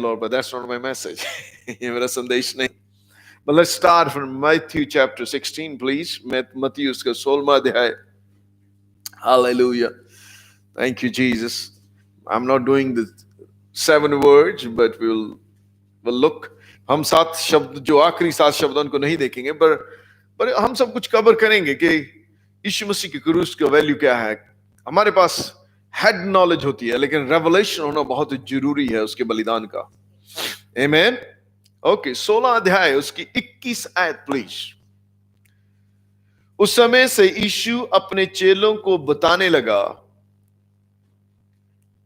Lord, but that's not my message. ये मेरा संदेश नहीं. But let's start from Matthew chapter 16, please. Matthew उसका 16वां अध्याय. Hallelujah. Thank you, Jesus. I'm not doing the 7 words, but we'll look. हम 7 शब्द, जो आखिरी 7 शब्दों को नहीं देखेंगे, पर हम सब कुछ कवर करेंगे कि यीशु मसीह की क्रूस का वैल्यू क्या है. हमारे पास हेड नॉलेज होती है, लेकिन रेवलेशन होना बहुत जरूरी है उसके बलिदान का. आमीन. ओके, 16 अध्याय उसकी 21 आयत प्लीज. उस समय से यीशु अपने चेलों को बताने लगा,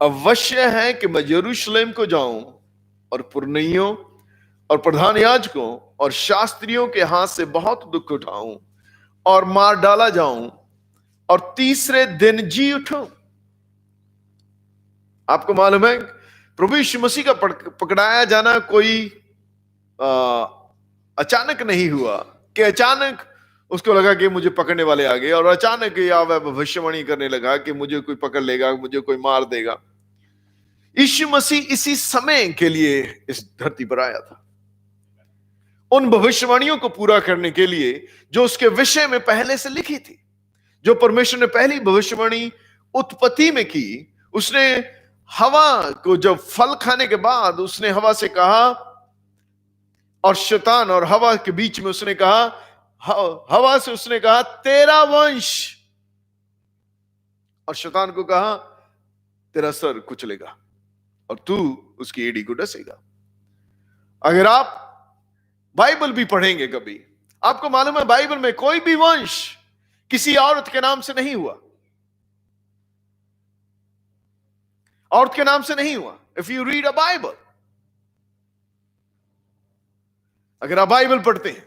अवश्य है कि मैं यरूशलेम को जाऊं और पुरनियों और प्रधान याजकों और शास्त्रियों के हाथ से बहुत दुख उठाऊं और मार डाला जाऊं और तीसरे दिन जी उठूं. आपको मालूम है प्रभु यीशु मसीह का पकड़ाया जाना कोई अचानक नहीं हुआ कि अचानक उसको लगा कि मुझे पकड़ने वाले आ गए और अचानक या वह भविष्यवाणी करने लगा कि मुझे कोई पकड़ लेगा, मुझे कोई मार देगा. यीशु मसीह इसी समय के लिए इस धरती पर आया था, उन भविष्यवाणियों को पूरा करने के लिए जो उसके विषय में पहले से लिखी थी. जो परमेश्वर ने पहली भविष्यवाणी उत्पत्ति में की, उसने हवा को जब फल खाने के बाद उसने हवा से कहा, और शैतान और हवा के बीच में उसने कहा, हवा से उसने कहा तेरा वंश, और शैतान को कहा तेरा सर कुचलेगा और तू उसकी एड़ी को डसेगा. अगर आप बाइबल भी पढ़ेंगे कभी, आपको मालूम है बाइबल में कोई भी वंश किसी औरत के नाम से नहीं हुआ, औरत के नाम से नहीं हुआ. If you read a Bible, अगर आप बाइबल पढ़ते हैं,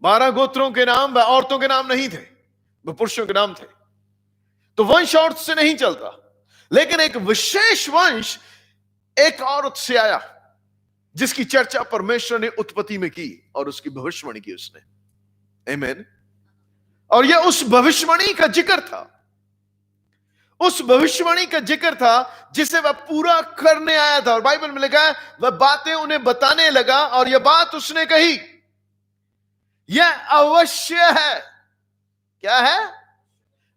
12 गोत्रों के नाम वह औरतों के नाम नहीं थे, वह पुरुषों के नाम थे. तो वंश औरत से नहीं चलता, लेकिन एक विशेष वंश एक औरत से आया जिसकी चर्चा परमेश्वर ने उत्पत्ति में की और उसकी भविष्यवाणी की उसने. आमीन. और यह उस भविष्यवाणी का जिक्र था, उस भविष्यवाणी का जिक्र था जिसे वह पूरा करने आया था. और बाइबल में लिखा है वह बातें उन्हें बताने लगा और यह बात उसने कही, यह अवश्य है. क्या है?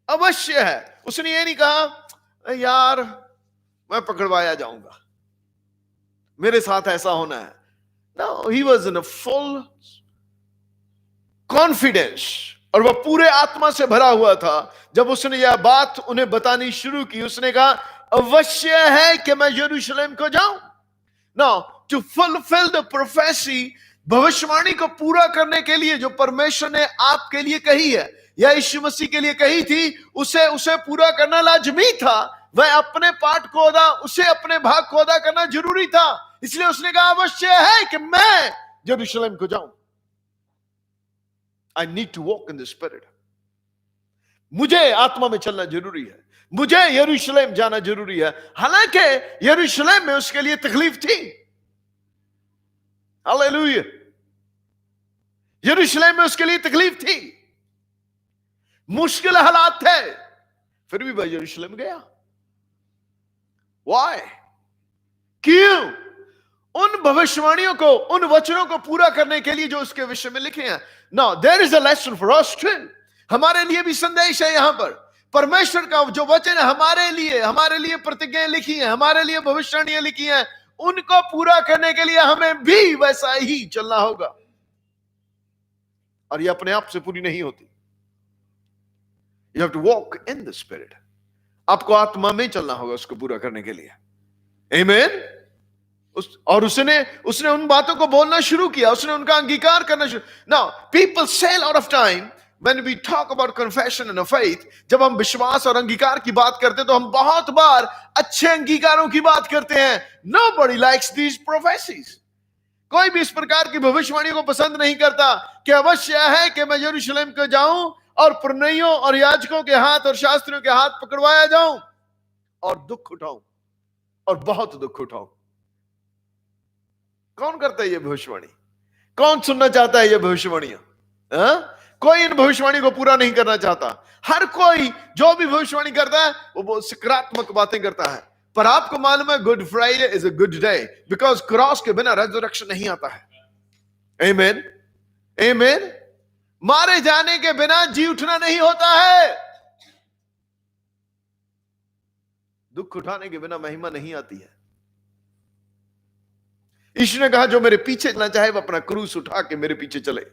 अवश्य है. उसने ये नहीं कहा यार मैं पकड़वाया जाऊंगा, मेरे साथ ऐसा होना है. No, he was in a full confidence, और वह पूरे आत्मा से भरा हुआ था. जब उसने यह बात उन्हें बतानी शुरू की, उसने कहा अवश्य है कि मैं यरूशलेम को जाऊं. Now, to fulfill the prophecy, भविष्यवाणी को पूरा करने के लिए जो परमेश्वर ने आपके लिए कही है या यीशु मसीह के लिए कही थी, उसे पूरा करना लाजमी था. वह अपने पार्ट को अदा, उसे अपने भाग को अदा करना जरूरी था. इसलिए उसने कहा अवश्य है कि मैं यरूशलेम को जाऊं. I need to walk in the spirit. मुझे आत्मा में चलना जरूरी है, मुझे यरूशलेम जाना जरूरी है. हालांकि यरूशलेम में उसके लिए तकलीफ थी. हालेलुया. यरूशलेम में उसके लिए तकलीफ थी, मुश्किल हालात थे, फिर भी वह यरूशलेम गया. Why? क्यों? उन भविष्यवाणियों को, उन वचनों को पूरा करने के लिए जो उसके विषय में लिखे हैं. Now, there is a lesson for us too. हमारे लिए भी संदेश है यहां पर. परमेश्वर का जो वचन है हमारे लिए प्रतिज्ञाएं लिखी हैं, हमारे लिए भविष्यवाणियां लिखी हैं, उनको पूरा करने के लिए हमें भी वैसा ही चलना होगा. और ये अपने आप से पूरी नहीं होती. You have to walk in the spirit. आपको आत्मा में चलना होगा उसको पूरा करने के लिए. Amen. और उसने उन बातों को बोलना शुरू किया, उसने उनका अंगीकार करना शुरू. Now, people say a lot of time when we talk about confession and faith, जब हम विश्वास और अंगीकार की बात करते हैं तो हम बहुत बार अच्छे अंगीकारों की बात करते हैं. Nobody likes these prophecies. कोई भी इस प्रकार की भविष्यवाणी को पसंद नहीं करता कि अवश्य है कि मैं यरूशलेम को जाऊं और पुरनियों और याजकों के हाथ और शास्त्रियों के हाथ पकड़वाया जाऊं और दुख उठाऊं और बहुत दुख उठाऊं. कौन करता है ये भविष्यवाणी? कौन सुनना चाहता है ये भविष्यवाणियां? कोई इन भविष्यवाणी को पूरा नहीं करना चाहता. हर कोई जो भी भविष्यवाणी करता है वो बहुत सकारात्मक बातें करता है, पर आपको मालूम है good Friday is a good day because cross के बिना रेजरेक्शन नहीं आता है। आमेन, आमेन। मारे जाने के बिना जी उठना नहीं होता है। दुख उठाने के बिना महिमा नहीं आती है। यीशु ने कहा जो मेरे पीछे चलना चाहे वो अपना क्रूस उठा के मेरे पीछे चले।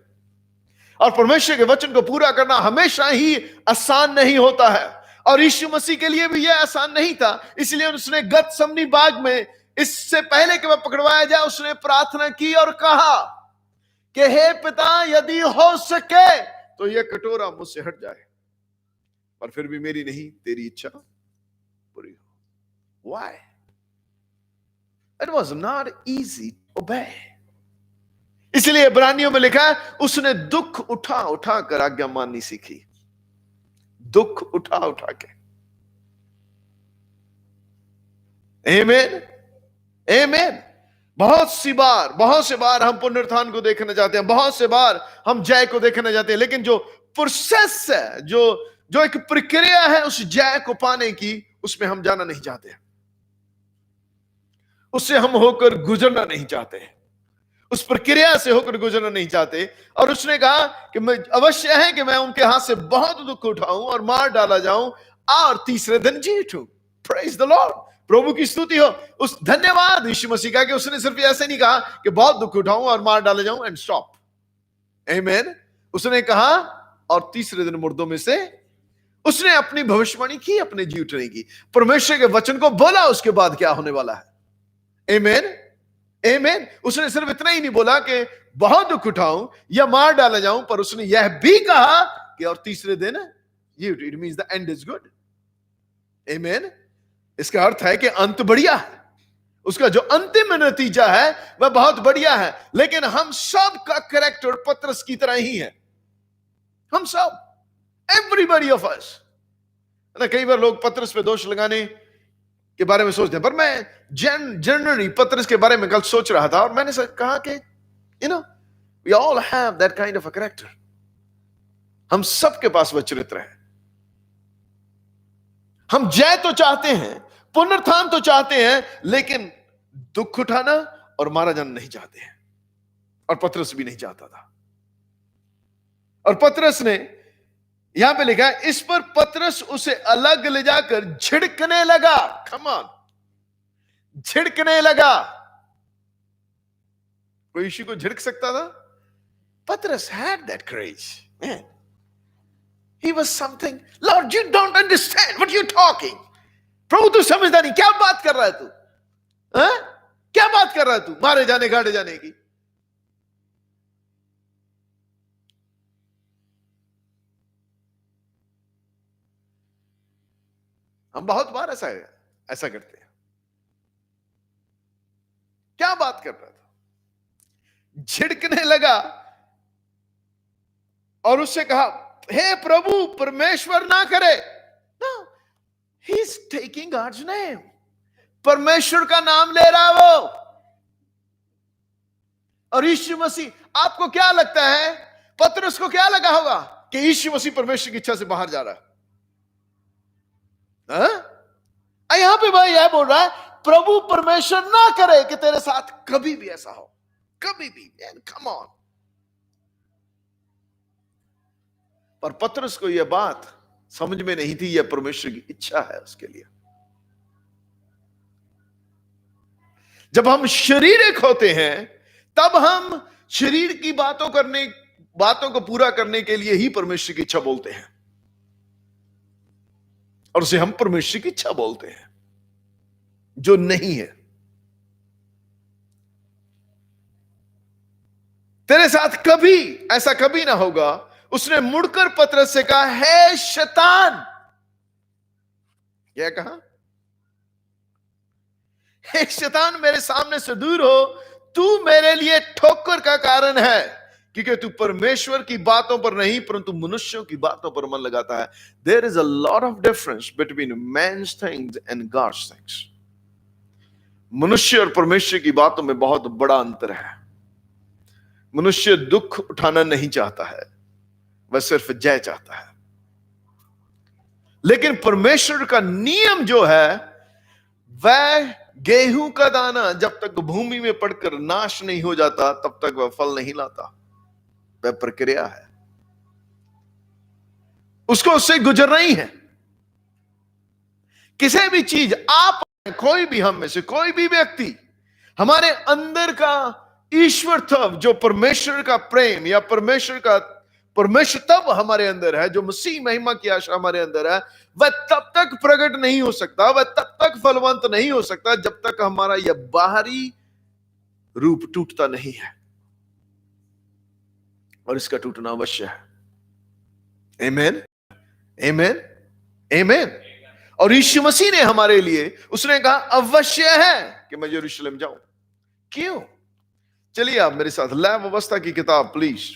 और परमेश्वर के वचन को पूरा करना हमेशा ही आसान नहीं होता है, और यीशु मसीह के लिए भी यह आसान नहीं था। इसलिए उसने गतसमनी बाग में, इससे पहले कि वह पकड़वाया जाए, उसने प्रार्थना की और कहा कि हे पिता, यदि हो सके तो यह कटोरा मुझसे हट जाए, पर फिर भी मेरी नहीं तेरी इच्छा पूरी हो। Why? It was not easy to obey. इसलिए इब्रानियों में लिखा है उसने दुख उठा उठा कर आज्ञा माननी सीखी। दुख उठा उठा के। आमीन, आमीन। बहुत सी बार हम पुनरुत्थान को देखना चाहते हैं, बहुत से बार हम जय को देखना चाहते हैं, लेकिन जो प्रोसेस है, जो एक प्रक्रिया है उस जय को पाने की, उसमें हम जाना नहीं चाहते, उससे हम होकर गुजरना नहीं चाहते, उस प्रक्रिया से होकर गुजरना नहीं चाहते। और उसने कहा कि मैं अवश्य है कि मैं उनके हाथ से बहुत दुख उठाऊं और मार डाला जाऊं और तीसरे दिन जी उठूं। प्रेज द लॉर्ड, प्रभु की स्तुति हो। उस धन्यवाद यीशु मसीह का कि उसने सिर्फ ऐसे नहीं कहा कि बहुत दुख उठाऊं और मार डाला जाऊं एंड स्टॉप। आमीन। उसने कहा और तीसरे दिन मुर्दों में से उसने अपनी भविष्यवाणी की, अपने जी उठने की, परमेश्वर के वचन को बोला। उसके बाद क्या होने वाला है। आमीन, आमीन। उसने सिर्फ इतना ही नहीं बोला कि बहुत दुख उठाऊं या मार डाला जाऊं, पर उसने यह भी कहा कि और तीसरे दिन ये, it means the end is good. आमीन। इसका अर्थ है कि अंत बढ़िया है, उसका जो अंतिम नतीजा है वह बहुत बढ़िया है। लेकिन हम सब का कैरेक्टर पतरस की तरह ही है। हम सब, एवरीबॉडी ऑफ अस ना। कई बार लोग पतरस पे दोष लगाने के बारे में सोचते हैं, पर मैं जनरली पतरस के बारे में कल सोच रहा था और मैंने कहा कि we all have that kind of a character. हम सबके पास वह चरित्र है। हम जय तो चाहते हैं, पुनरुत्थान तो चाहते हैं, लेकिन दुख उठाना और मारा जाना नहीं चाहते हैं। और पतरस भी नहीं चाहता था। और पतरस ने, यहां पे लिखा है, इस पर पतरस उसे अलग ले जाकर झिड़कने लगा। कम ऑन, झिड़कने लगा। कोई यीशु को झिड़क सकता था? पतरस had that courage, man. He was something. Lord, you don't understand what you're talking. प्रभु तू समझदा नहीं, क्या बात कर रहा है तू? क्या बात कर रहा है तू मारे जाने गाड़े जाने की? हम बहुत बार ऐसा करते हैं। क्या बात कर रहा था? झिड़कने लगा और उससे कहा, हे प्रभु, परमेश्वर ना करे। No, he's taking God's name. परमेश्वर का नाम ले रहा वो। और यीशु मसीह, आपको क्या लगता है पतरस को क्या लगा होगा कि यीशु मसीह परमेश्वर की इच्छा से बाहर जा रहा है? यहां पे भाई यह बोल रहा है, प्रभु परमेश्वर ना करे कि तेरे साथ कभी भी ऐसा हो, कभी भी। Come on. पर पतरस को यह बात समझ में नहीं थी, यह परमेश्वर की इच्छा है उसके लिए। जब हम शरीरिक होते हैं तब हम शरीर की बातों को पूरा करने के लिए ही परमेश्वर की इच्छा बोलते हैं, और उसे हम परमेश्वर की इच्छा बोलते हैं जो नहीं है। तेरे साथ कभी ऐसा कभी ना होगा। उसने मुड़कर पतरस से कहा, हे शैतान। क्या कहा? हे शैतान, मेरे सामने से दूर हो, तू मेरे लिए ठोकर का कारण है, क्योंकि तू परमेश्वर की बातों पर नहीं परंतु मनुष्यों की बातों पर मन लगाता है। There is a lot of difference between man's things and God's things. मनुष्य और परमेश्वर की बातों में बहुत बड़ा अंतर है। मनुष्य दुख उठाना नहीं चाहता है, वह सिर्फ जय चाहता है। लेकिन परमेश्वर का नियम जो है, वह गेहूं का दाना जब तक भूमि में पड़कर नाश नहीं हो जाता तब तक वह फल नहीं लाता। वह प्रक्रिया है, उसको उससे गुजरना ही है। किसी भी चीज, आप कोई भी, हम में से कोई भी व्यक्ति, हमारे अंदर का ईश्वर तब, जो परमेश्वर का प्रेम या परमेश्वर तब हमारे अंदर है, जो मसीह महिमा की आशा हमारे अंदर है, वह तब तक प्रकट नहीं हो सकता, वह तब तक फलवंत नहीं हो सकता जब तक हमारा यह बाहरी रूप टूटता नहीं है। और इसका टूटना अवश्य है। आमीन, आमीन, आमीन। और यीशु मसीह ने हमारे लिए, उसने कहा अवश्य है कि मैं यरूशलेम जाऊं। क्यों? चलिए आप मेरे साथ लय व्यवस्था की किताब प्लीज,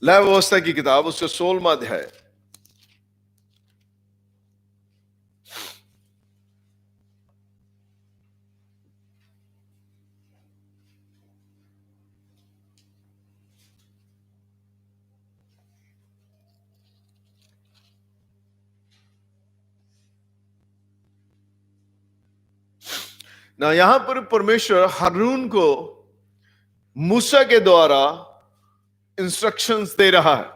लय व्यवस्था की किताब, उसका 16वां अध्याय। ना यहां पर परमेश्वर हारून को मूसा के द्वारा इंस्ट्रक्शंस दे रहा है,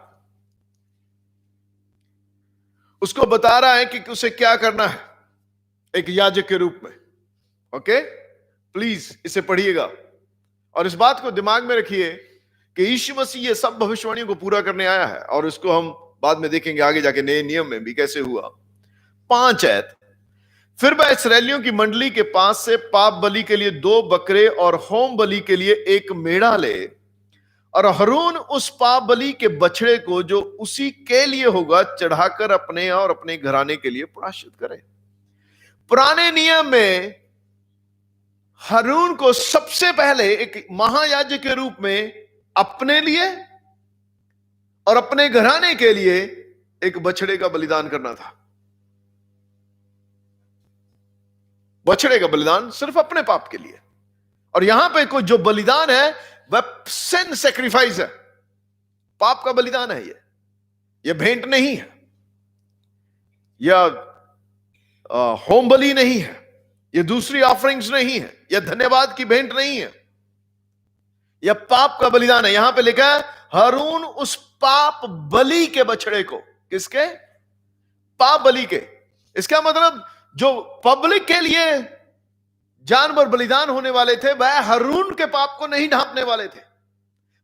उसको बता रहा है कि उसे क्या करना है एक याजक के रूप में। ओके, प्लीज इसे पढ़िएगा और इस बात को दिमाग में रखिए कि यीशु मसीह ये सब भविष्यवाणियों को पूरा करने आया है। और इसको हम बाद में देखेंगे आगे जाके नए नियम में भी कैसे हुआ। 5 आयत। फिर वह इस्राएलियों की मंडली के पास से पाप बलि के लिए 2 बकरे और होम बलि के लिए 1 मेढ़ा ले, और हारून उस पाप बलि के बछड़े को जो उसी के लिए होगा चढ़ाकर अपने और अपने घराने के लिए प्रायश्चित करे। पुराने नियम में हारून को सबसे पहले एक महायाजक के रूप में अपने लिए और अपने घराने के लिए एक बछड़े का बलिदान करना था। बछड़े का बलिदान सिर्फ अपने पाप के लिए। और यहां पे कोई जो बलिदान है वह सिन सैक्रिफाइस है, पाप का बलिदान है। यह भेंट नहीं है, यह होम बलि नहीं है, यह दूसरी ऑफरिंग्स नहीं है, यह धन्यवाद की भेंट नहीं है, यह पाप का बलिदान है। यहां पे लिखा है हारून उस पाप बलि के बछड़े को, किसके? पाप बलि के। इसका मतलब जो पब्लिक के लिए जानवर बलिदान होने वाले थे वह हारून के पाप को नहीं ढांपने वाले थे।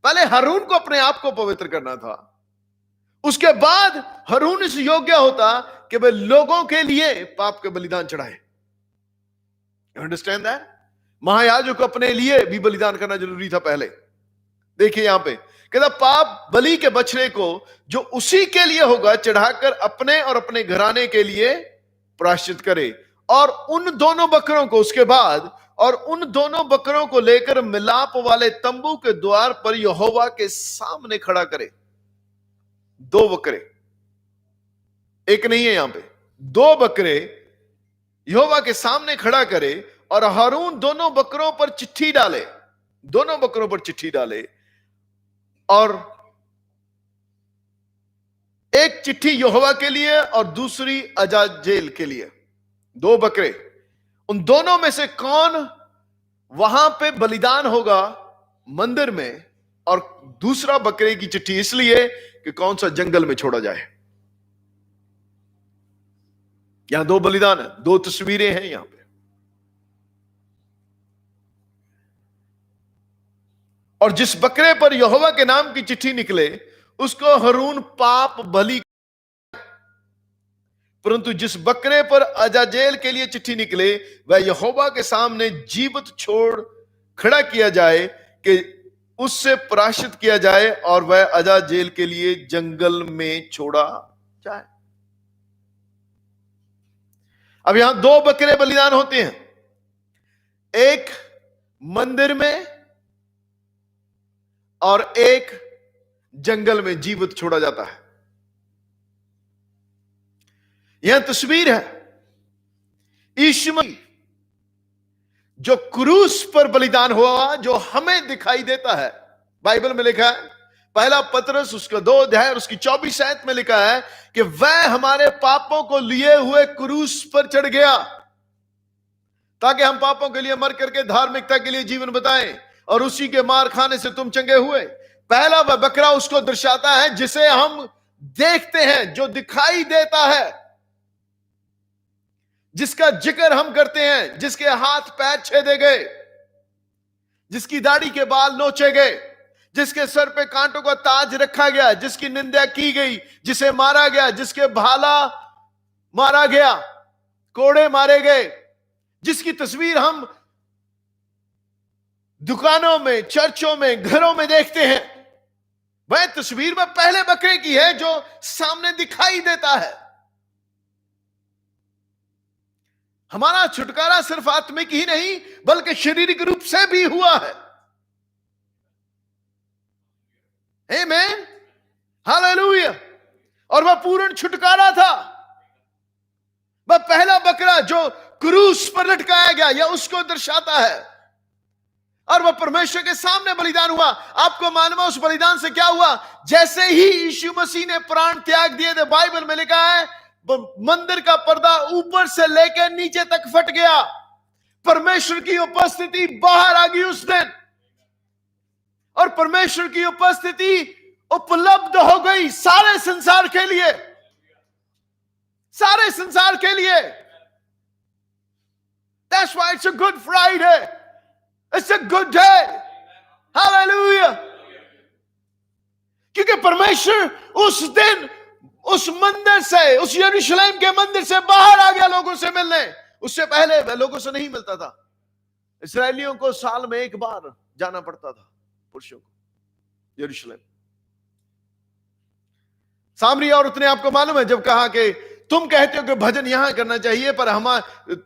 पहले हारून को अपने आप को पवित्र करना था, उसके बाद हारून इस योग्य होता कि वह लोगों के लिए पाप के बलिदान चढ़ाए। You understand that? महायाजक को अपने लिए भी बलिदान करना जरूरी था पहले। देखिए यहां पे कहता पाप बलि के बछड़े को जो उसी के लिए होगा चढ़ाकर अपने और अपने घराने के लिए प्रायश्चित करे, और उन दोनों बकरों को उसके बाद, और उन दोनों बकरों को लेकर मिलाप वाले तंबू के द्वार पर यहोवा के सामने खड़ा करे। 2 बकरे, एक नहीं है, यहां पे 2 बकरे यहोवा के सामने खड़ा करे, और हारून दोनों बकरों पर चिट्ठी डाले, दोनों बकरों पर चिट्ठी डाले, और एक चिट्ठी यहोवा के लिए और दूसरी अजाजेल के लिए। 2 बकरे, उन दोनों में से कौन वहां पे बलिदान होगा मंदिर में, और दूसरा बकरे की चिट्ठी इसलिए कि कौन सा जंगल में छोड़ा जाए। यहां 2 बलिदान है, 2 तस्वीरें हैं यहां पे। और जिस बकरे पर यहोवा के नाम की चिट्ठी निकले उसको हारून पाप बलि, परंतु जिस बकरे पर अजाजेल के लिए चिट्ठी निकले वह यहोवा के सामने जीवित छोड़ खड़ा किया जाए कि उससे प्रायश्चित किया जाए, और वह अजाजेल के लिए जंगल में छोड़ा जाए। अब यहां 2 बकरे बलिदान होते हैं, एक मंदिर में और एक जंगल में जीवित छोड़ा जाता है। यह तस्वीर है यीशु मसीह जो क्रूस पर बलिदान हुआ, जो हमें दिखाई देता है। बाइबल में लिखा है, पहला पतरस उसका 2 अध्याय और उसकी 24 आयत में लिखा है कि वह हमारे पापों को लिए हुए क्रूस पर चढ़ गया ताकि हम पापों के लिए मर करके धार्मिकता के लिए जीवन बताएं, और उसी के मार खाने से तुम चंगे हुए। पहला वह बकरा उसको दर्शाता है जिसे हम देखते हैं, जो दिखाई देता है, जिसका जिक्र हम करते हैं, जिसके हाथ पैर छेदे गए, जिसकी दाढ़ी के बाल नोचे गए, जिसके सर पे कांटों का ताज रखा गया, जिसकी निंदा की गई, जिसे मारा गया, जिसके भाला मारा गया, कोड़े मारे गए, जिसकी तस्वीर हम दुकानों में, चर्चों में, घरों में देखते हैं। वह तस्वीर में पहले बकरे की है जो सामने दिखाई देता है। हमारा छुटकारा सिर्फ आत्मिक ही नहीं बल्कि शारीरिक रूप से भी हुआ है। आमीन, हालेलुया। और वह पूर्ण छुटकारा था। वह पहला बकरा जो क्रूस पर लटकाया गया, यह उसको दर्शाता है। और वह परमेश्वर के सामने बलिदान हुआ। आपको मालूम है उस बलिदान से क्या हुआ? जैसे ही यीशु मसीह ने प्राण त्याग दिए थे, बाइबल में लिखा है मंदिर का पर्दा ऊपर से लेकर नीचे तक फट गया। परमेश्वर की उपस्थिति बाहर आ गई उस दिन, और परमेश्वर की उपस्थिति उपलब्ध हो गई सारे संसार के लिए, सारे संसार के लिए। That's why it's a good Friday. It's a good day. Hallelujah. क्योंकि परमेश्वर उस दिन उस मंदिर से, उस यरूशलेम के मंदिर से बाहर आ गया लोगों से मिलने। उससे पहले वह लोगों से नहीं मिलता था। इस्राएलियों को साल में एक बार जाना पड़ता था, पुरुषों को यरूशलेम। सामरी औरत ने, आपको मालूम है, जब कहा कि तुम कहते हो कि भजन यहां करना चाहिए, पर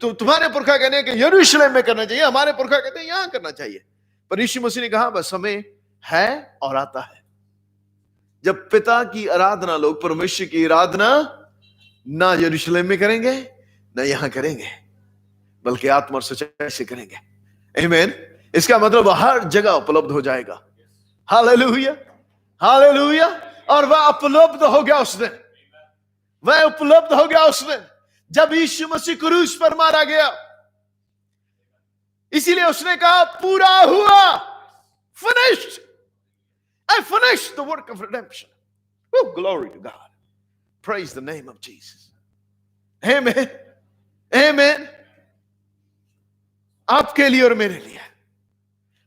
तुम्हारे पुरखा कहने के यरूशलेम में करना चाहिए, हमारे पुरखा कहते हैं यहां करना चाहिए। पर यीशु मसीह ने कहा बस समय है और आता है जब पिता की आराधना, लोग परमेश्वर की आराधना ना यरूशलेम में करेंगे ना यहां करेंगे, बल्कि आत्मा और सच्चाई से करेंगे। आमीन। इसका मतलब हर जगह उपलब्ध हो जाएगा। Hallelujah, hallelujah. और वह उपलब्ध हो गया उस दिन, वह उपलब्ध हो गया उस दिन जब यीशु मसीह क्रूस पर मारा गया। इसीलिए उसने कहा पूरा हुआ, finished. I finished the work of redemption. Oh, glory to God. Praise the name of Jesus. Amen. Amen. आपके लिए और मेरे लिए,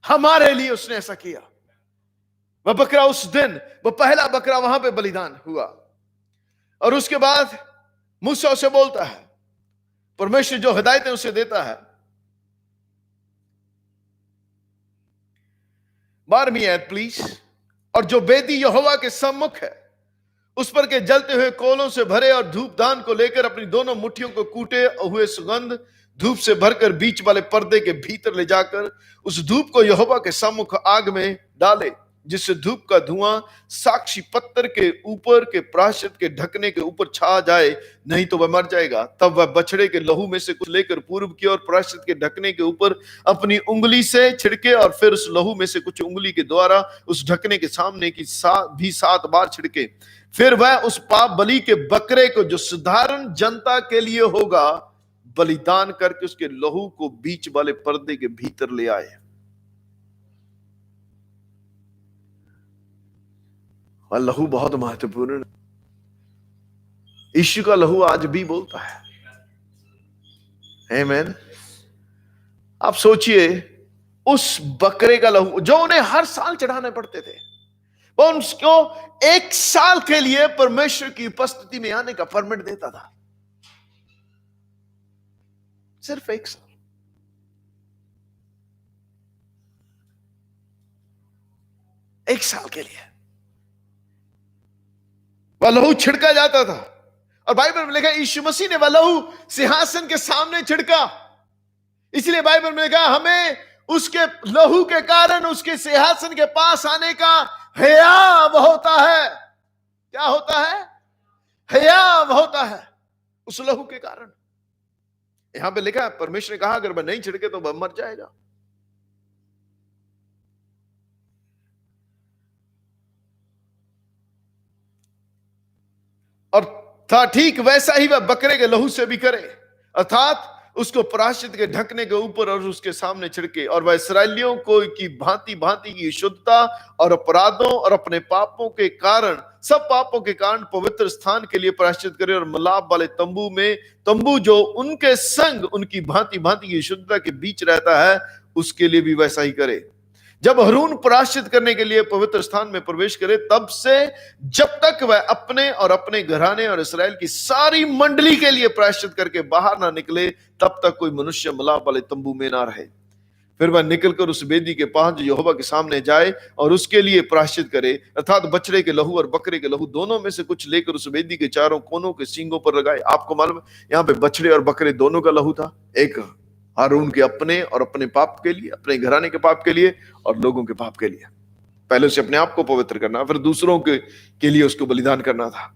हमारे लिए उसने ऐसा किया। वह बकरा उस दिन, वह पहला बकरा वहां पे बलिदान हुआ। और उसके बाद मूसा उसे बोलता है, परमेश्वर जो हिदायतें उसे देता है। 12वीं आयत प्लीज। और जो वेदी यहोवा के सम्मुख है उस पर के जलते हुए कोलों से भरे और धूपदान को लेकर अपनी दोनों मुट्ठियों को कूटे हुए सुगंध धूप से भरकर बीच वाले पर्दे के भीतर ले जाकर उस धूप को यहोवा के सम्मुख आग में डाले, जिससे धूप का धुआं साक्षी पत्थर के ऊपर के प्रायश्चित के ढकने के ऊपर छा जाए, नहीं तो वह मर जाएगा। तब वह बछड़े के लहू में से कुछ लेकर पूर्व की ओर प्रायश्चित के ढकने के ऊपर अपनी उंगली से छिड़के, और फिर उस लहू में से कुछ उंगली के द्वारा उस ढकने के सामने की 7 बार छिड़के। फिर वह उस पाप बलि के बकरे को, जो साधारण जनता के लिए होगा, बलिदान करके उसके लहू को बीच वाले पर्दे के भीतर ले आए। और लहू बहुत महत्वपूर्ण है। यीशु का लहू आज भी बोलता है। आमीन। आप सोचिए, उस बकरे का लहू जो उन्हें हर साल चढ़ाने पड़ते थे, वो उसको 1 साल के लिए परमेश्वर की उपस्थिति में आने का परमिट देता था। सिर्फ 1 साल। 1 साल के लिए वह लहू छिड़का जाता था। और बाइबल में लिखा यीशु मसीह ने वह लहू सिंहासन के सामने छिड़का। इसलिए बाइबल में लिखा हमें उसके लहू के कारण उसके सिंहासन के पास आने का हयाव होता है। क्या होता है? हयाव होता है उस लहू के कारण। यहां पे लिखा है, परमेश्वर ने कहा अगर वह नहीं छिड़के तो वह मर जाएगा। और था ठीक वैसा ही वह बकरे के लहू से भी करे, अर्थात उसको प्रायश्चित के ढकने के ऊपर और उसके सामने छिड़के, और वह इसराइलियों को की भांति भांति की शुद्धता और अपराधों और अपने पापों के कारण, सब पापों के कारण पवित्र स्थान के लिए प्रायश्चित करे, और मिलाप वाले तंबू में, तंबू जो उनके संग उनकी भांति भांति की शुद्धता के बीच रहता है, उसके लिए भी वैसा ही करे। जब हरून प्रायश्चित करने के लिए पवित्र स्थान में प्रवेश करे, तब से जब तक वह अपने और अपने घराने और इस्राएल की सारी मंडली के लिए प्रायश्चित करके बाहर ना निकले, तब तक कोई मनुष्य मिलाप वाले तंबू में ना रहे। फिर वह निकलकर उस वेदी के पास जो यहोवा के सामने जाए और उसके लिए प्रायश्चित करे, अर्थात बछड़े के लहू और बकरे के लहू दोनों में से कुछ लेकर उस वेदी के चारों कोनों के सींगों पर लगाए। आपको मालूम है यहाँ पे बछड़े और बकरे दोनों का लहू था, एक हारून के अपने और अपने पाप के लिए, अपने घराने के पाप के लिए और लोगों के पाप के लिए। पहले उसे अपने आप को पवित्र करना, फिर दूसरों के लिए उसको बलिदान करना था।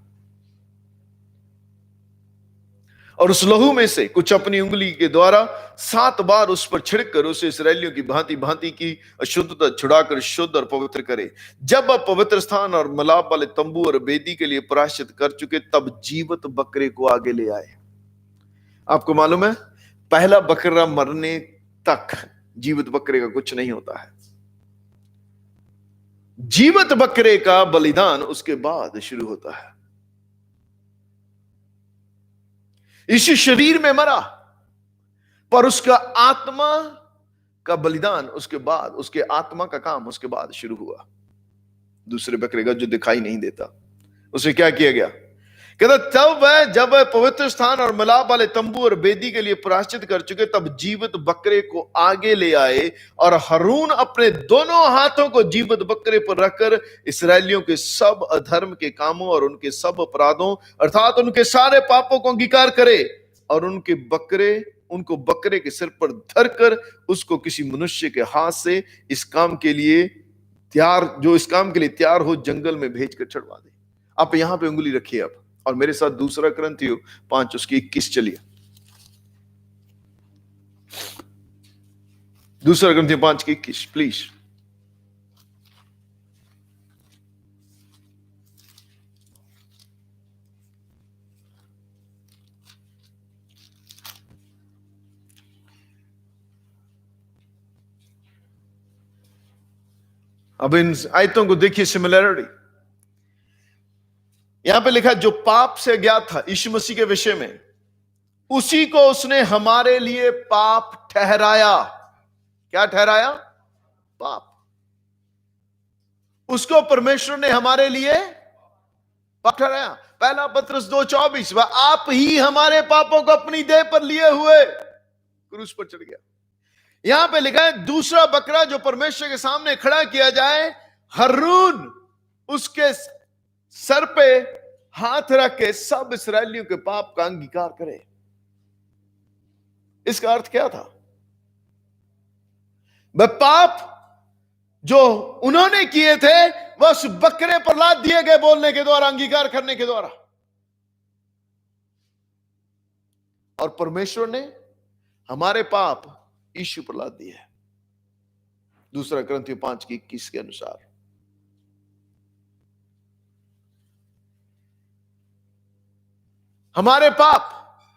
और उस लहू में से कुछ अपनी उंगली के द्वारा 7 बार उस पर छिड़क कर उसे इसराइलियों की भांति भांति की अशुद्धता छुड़ाकर शुद्ध और पवित्र करे। जब वह पवित्र स्थान और मिलाप वाले तंबू और वेदी के लिए प्रायश्चित कर चुके, तब जीवित बकरे को आगे ले आए। आपको मालूम है पहला बकरा मरने तक जीवित बकरे का कुछ नहीं होता है। जीवित बकरे का बलिदान उसके बाद शुरू होता है। यीशु शरीर में मरा, पर उसका आत्मा का बलिदान उसके बाद, उसके आत्मा का काम उसके बाद शुरू हुआ। दूसरे बकरे का जो दिखाई नहीं देता, उसे क्या किया गया? कहता तब वह, जब वह पवित्र स्थान और मिलाप वाले तंबू और वेदी के लिए प्रायश्चित कर चुके, तब जीवित बकरे को आगे ले आए, और हरून अपने दोनों हाथों को जीवित बकरे पर रखकर इसराइलियों के सब अधर्म के कामों और उनके सब अपराधों, अर्थात उनके सारे पापों को अंगीकार करे, और उनको बकरे के सिर पर धरकर उसको किसी मनुष्य के हाथ से इस काम के लिए तैयार हो जंगल में भेजकर चढ़वा दे। आप यहां पे उंगली रखिए अब, और मेरे साथ दूसरा कुरिन्थियों 5 उसकी 21 चलिए। दूसरा कुरिन्थियों 5 की 21 प्लीज। अब इन आयतों को देखिए, सिमिलरिटी यहां पे लिखा, जो पाप से अज्ञात था यीशु मसीह के विषय में, उसी को उसने हमारे लिए पाप ठहराया। क्या ठहराया? पाप। उसको परमेश्वर ने हमारे लिए पाप ठहराया। पहला पत्रस 2:24, वह आप ही हमारे पापों को अपनी देह पर लिए हुए क्रूस पर चढ़ गया। यहां पे लिखा है दूसरा बकरा जो परमेश्वर के सामने खड़ा किया जाए, हरून उसके सर पे हाथ रख के सब इस्राएलियों के पाप का अंगीकार करे। इसका अर्थ क्या था? वह पाप जो उन्होंने किए थे वह उस बकरे पर लाद दिए गए, बोलने के द्वारा, अंगीकार करने के द्वारा। और परमेश्वर ने हमारे पाप यीशु पर लाद दिए। दूसरा कुरिन्थियों 5 की 21 के अनुसार हमारे पाप,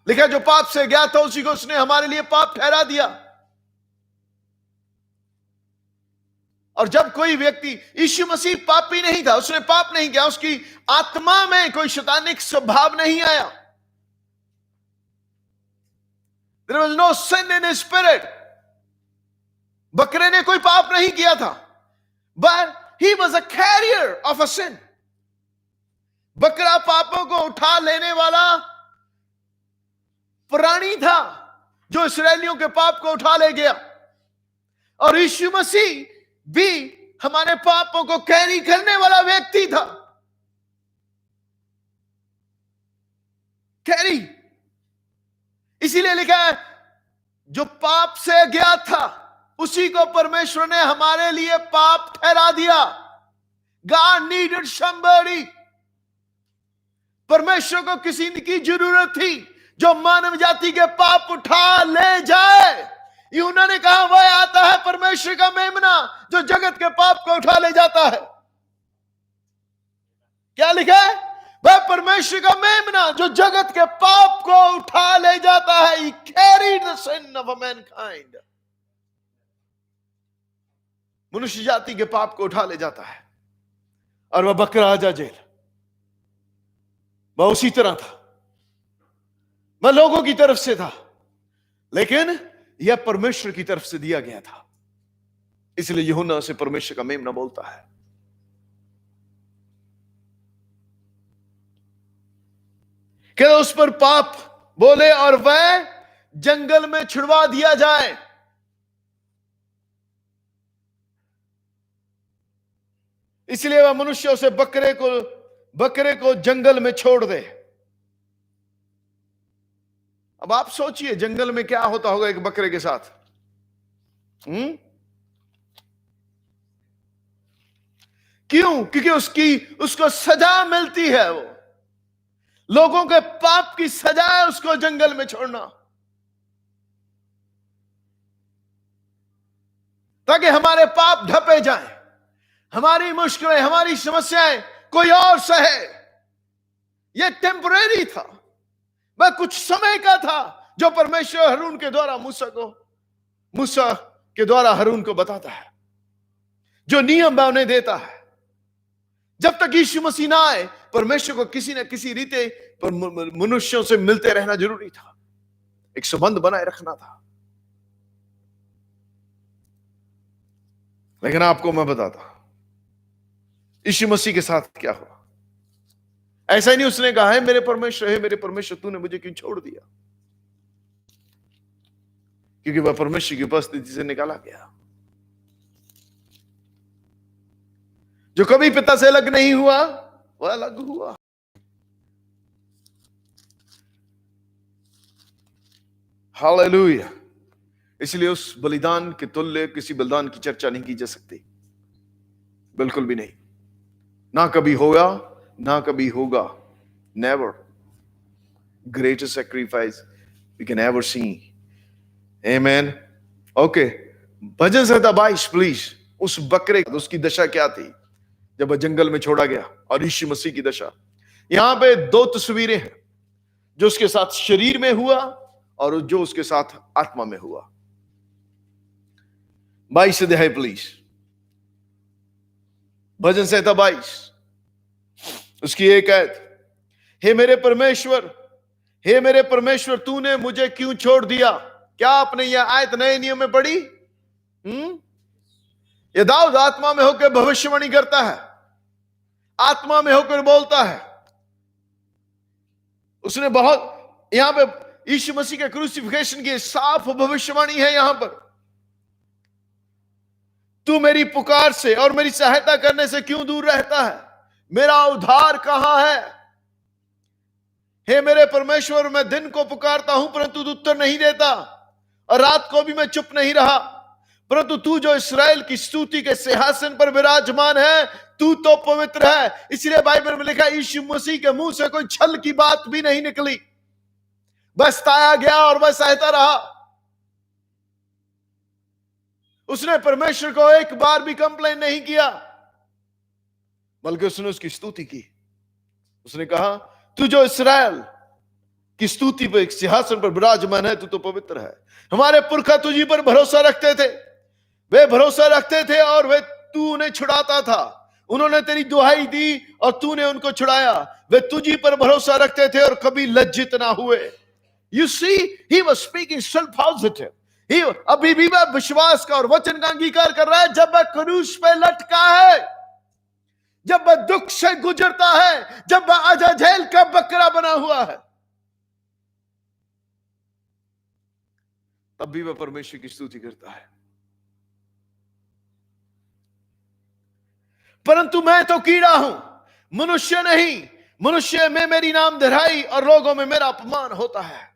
लिखा जो पाप से गया था उसी को उसने हमारे लिए पाप ठहरा दिया। और जब कोई व्यक्ति, यीशु मसीह पापी नहीं था, उसने पाप नहीं किया, उसकी आत्मा में कोई शैतानिक स्वभाव नहीं आया। There was no sin in his spirit. बकरे ने कोई पाप नहीं किया था, but he was a carrier of a sin. बकरा पापों को उठा लेने वाला प्राणी था जो इस्राएलियों के पाप को उठा ले गया। और यीशु मसीह भी हमारे पापों को कैरी करने वाला व्यक्ति था। कैरी, इसीलिए लिखा है जो पाप से गया था उसी को परमेश्वर ने हमारे लिए पाप ठहरा दिया। God needed somebody. परमेश्वर को किसी की जरूरत थी जो मानव जाति के पाप उठा ले जाए। यूहन्ना ने कहा वह आता है परमेश्वर का मेमना जो जगत के पाप को उठा ले जाता है। क्या लिखा है? वह परमेश्वर का मेमना जो जगत के पाप को उठा ले जाता है। He carried the sin of mankind. मनुष्य जाति के पाप को उठा ले जाता है। और वह बकरा आजा जेल, वह उसी तरह था, वह लोगों की तरफ से था, लेकिन यह परमेश्वर की तरफ से दिया गया था। इसलिए यूहन्ना से परमेश्वर का मेमना बोलता है। कि उस पर पाप बोले और वह जंगल में छुड़वा दिया जाए। इसलिए वह मनुष्यों से बकरे को जंगल में छोड़ दे। अब आप सोचिए जंगल में क्या होता होगा एक बकरे के साथ। क्यों? क्योंकि उसको सजा मिलती है। वो लोगों के पाप की सजा है उसको जंगल में छोड़ना, ताकि हमारे पाप ढपे जाएं, हमारी मुश्किलें, हमारी समस्याएं कोई और सहे। यह टेम्परेरी था, वह कुछ समय का था जो परमेश्वर हारून के द्वारा मूसा के द्वारा हारून को बताता है, जो नियम वह उन्हें देता है। जब तक यीशु मसीह ना आए परमेश्वर को किसी न किसी रीते पर मनुष्यों से मिलते रहना जरूरी था, एक संबंध बनाए रखना था। लेकिन आपको मैं बताता यीशु मसीह के साथ क्या हुआ। ऐसा ही नहीं उसने कहा है मेरे परमेश्वर तूने मुझे क्यों छोड़ दिया, क्योंकि वह परमेश्वर की उपस्थिति से निकाला गया। जो कभी पिता से अलग नहीं हुआ वह अलग हुआ। हालेलुया। इसलिए उस बलिदान के तुल्य किसी बलिदान की चर्चा नहीं की जा सकती, बिल्कुल भी नहीं। ना कभी होगा, ना कभी होगा। Never. Greatest sacrifice we can ever see. Amen. Okay, भजन संहिता 22 प्लीज। उस बकरे उसकी दशा क्या थी जब वह जंगल में छोड़ा गया, और यीशु मसीह की दशा। यहां पे दो तस्वीरें हैं, जो उसके साथ शरीर में हुआ और जो उसके साथ आत्मा में हुआ। 22 अध्याय प्लीज। भजन संहिता 22 उसकी एक आयत। हे मेरे परमेश्वर तूने मुझे क्यों छोड़ दिया। क्या आपने यह आयत नए नियम में पढ़ी? ये दाऊद आत्मा में होकर भविष्यवाणी करता है, आत्मा में होकर बोलता है। उसने बहुत, यहां पे यीशु मसीह के क्रूसिफिकेशन की साफ भविष्यवाणी है। यहां पर तू मेरी पुकार से और मेरी सहायता करने से क्यों दूर रहता है, मेरा उद्धार कहां है। हे मेरे परमेश्वर, मैं दिन को पुकारता हूं परंतु तू उत्तर नहीं देता, और रात को भी मैं चुप नहीं रहा, परंतु तू जो इस्राएल की स्तुति के सिंहासन पर विराजमान है, तू तो पवित्र है। इसलिए बाइबल में लिखा यीशु मसीह के मुंह से कोई छल की बात भी नहीं निकली, बस ताया गया और बस सहता रहा। उसने परमेश्वर को एक बार भी कंप्लेन नहीं किया, बल्कि उसने उसकी स्तुति की। उसने कहा तू जो इस्राएल की स्तुति पर सिंहासन पर विराजमान है, तू तो पवित्र है। हमारे पुरखा तुझी पर भरोसा रखते थे, वे भरोसा रखते थे और वे तू उन्हें छुड़ाता था। उन्होंने तेरी दुहाई दी और तूने उनको छुड़ाया। वे तुझी पर भरोसा रखते थे और कभी लज्जित ना हुए। You see, he was speaking still positive. अभी भी वह विश्वास का और वचन का अंगीकार कर रहा है। जब वह क्रूस पे लटका है, जब वह दुख से गुजरता है, जब वह अजाजेल का बकरा बना हुआ है, तब भी वह परमेश्वर की स्तुति करता है। परंतु मैं तो कीड़ा हूं, मनुष्य नहीं। मनुष्य में मेरी नाम धराई और लोगों में मेरा अपमान होता है।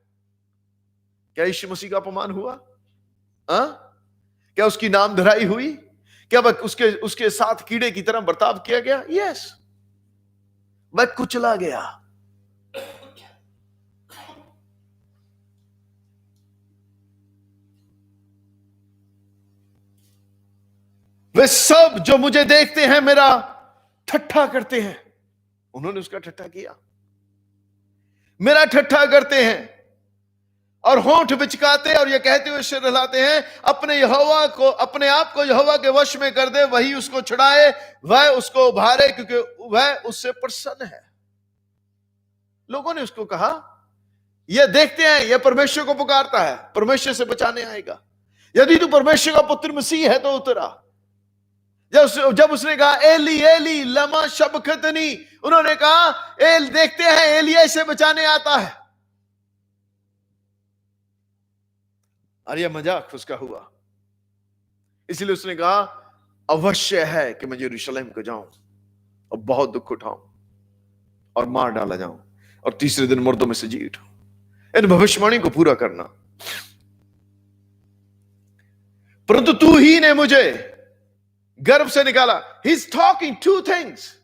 क्या यीशु मसीह का अपमान हुआ? क्या उसकी नाम धराई हुई? क्या वह उसके साथ कीड़े की तरह बर्ताव किया गया? यस, वह कुचला गया। वे सब जो मुझे देखते हैं मेरा ठट्ठा करते हैं। उन्होंने उसका ठट्ठा किया, मेरा ठट्ठा करते हैं और होंठ बिचकाते और ये कहते हुए सिर हिलाते हैं, अपने यहोवा को, अपने आप को यहोवा के वश में कर दे, वही उसको छुड़ाए, वह उसको उभारे, क्योंकि वह उससे प्रसन्न है। लोगों ने उसको कहा, ये देखते हैं ये परमेश्वर को पुकारता है, परमेश्वर से बचाने आएगा, यदि तू परमेश्वर का पुत्र मसीह है तो उतरा। जब उसने कहा एली एली लमा शबक्तनी, उन्होंने कहा देखते हैं एलिया से बचाने आता है। और यह मजाक उसका हुआ, इसलिए उसने कहा अवश्य है कि मैं यरूशलेम को जाऊं और बहुत दुख उठाऊं और मार डाला जाऊं और तीसरे दिन मुर्दों में से जी उठाऊं। इन भविष्यवाणी को पूरा करना। परंतु तू ही ने मुझे गर्भ से निकाला। He is talking two things.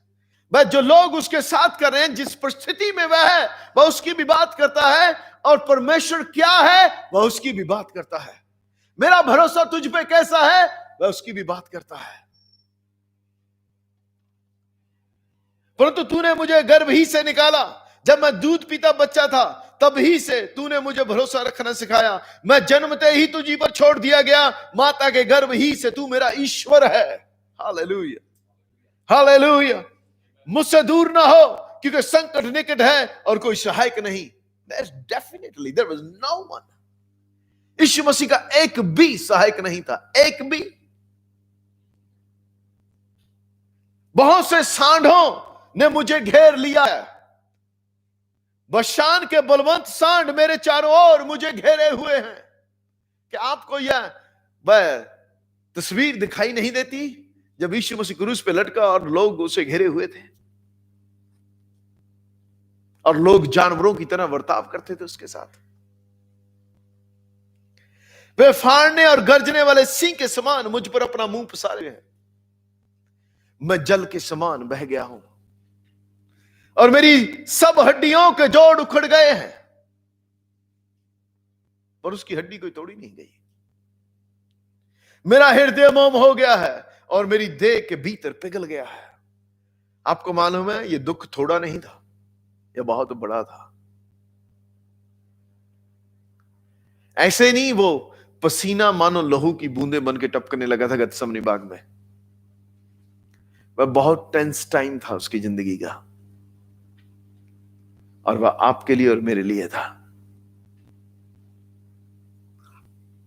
बस जो लोग उसके साथ कर रहे हैं, जिस परिस्थिति में वह है, वह उसकी भी बात करता है, और परमेश्वर क्या है वह उसकी भी बात करता है। मेरा भरोसा तुझ पे कैसा है वह उसकी भी बात करता है। परंतु तूने मुझे गर्भ ही से निकाला, जब मैं दूध पीता बच्चा था तब ही से तूने मुझे भरोसा रखना सिखाया। मैं जन्मते ही तुझी पर छोड़ दिया गया, माता के गर्भ ही से तू मेरा ईश्वर है। Hallelujah hallelujah. मुझसे दूर ना हो, क्योंकि संकट निकट है और कोई सहायक नहीं। Definitely there was no one. यीशु मसीह का एक भी सहायक नहीं था, एक भी। बहुत से सांडों ने मुझे घेर लिया है, बशान के बलवंत सांड मेरे चारों ओर मुझे घेरे हुए हैं। क्या आपको यह तस्वीर दिखाई नहीं देती जब यीशु मसीह क्रूस पे लटका और लोग उसे घेरे हुए थे और लोग जानवरों की तरह बर्ताव करते थे उसके साथ? वे फाड़ने और गरजने वाले सिंह के समान मुझ पर अपना मुंह पसारे हैं। मैं जल के समान बह गया हूं और मेरी सब हड्डियों के जोड़ उखड़ गए हैं, और उसकी हड्डी कोई तोड़ी नहीं गई। मेरा हृदय मोम हो गया है और मेरी देह के भीतर पिघल गया है। आपको मालूम है यह दुख थोड़ा नहीं था, यह बहुत बड़ा था। ऐसे नहीं वो पसीना मानो लहू की बूंदें बन के टपकने लगा था गतसमनी बाग में। वह बहुत टेंस टाइम था उसकी जिंदगी का, और वह आपके लिए और मेरे लिए था।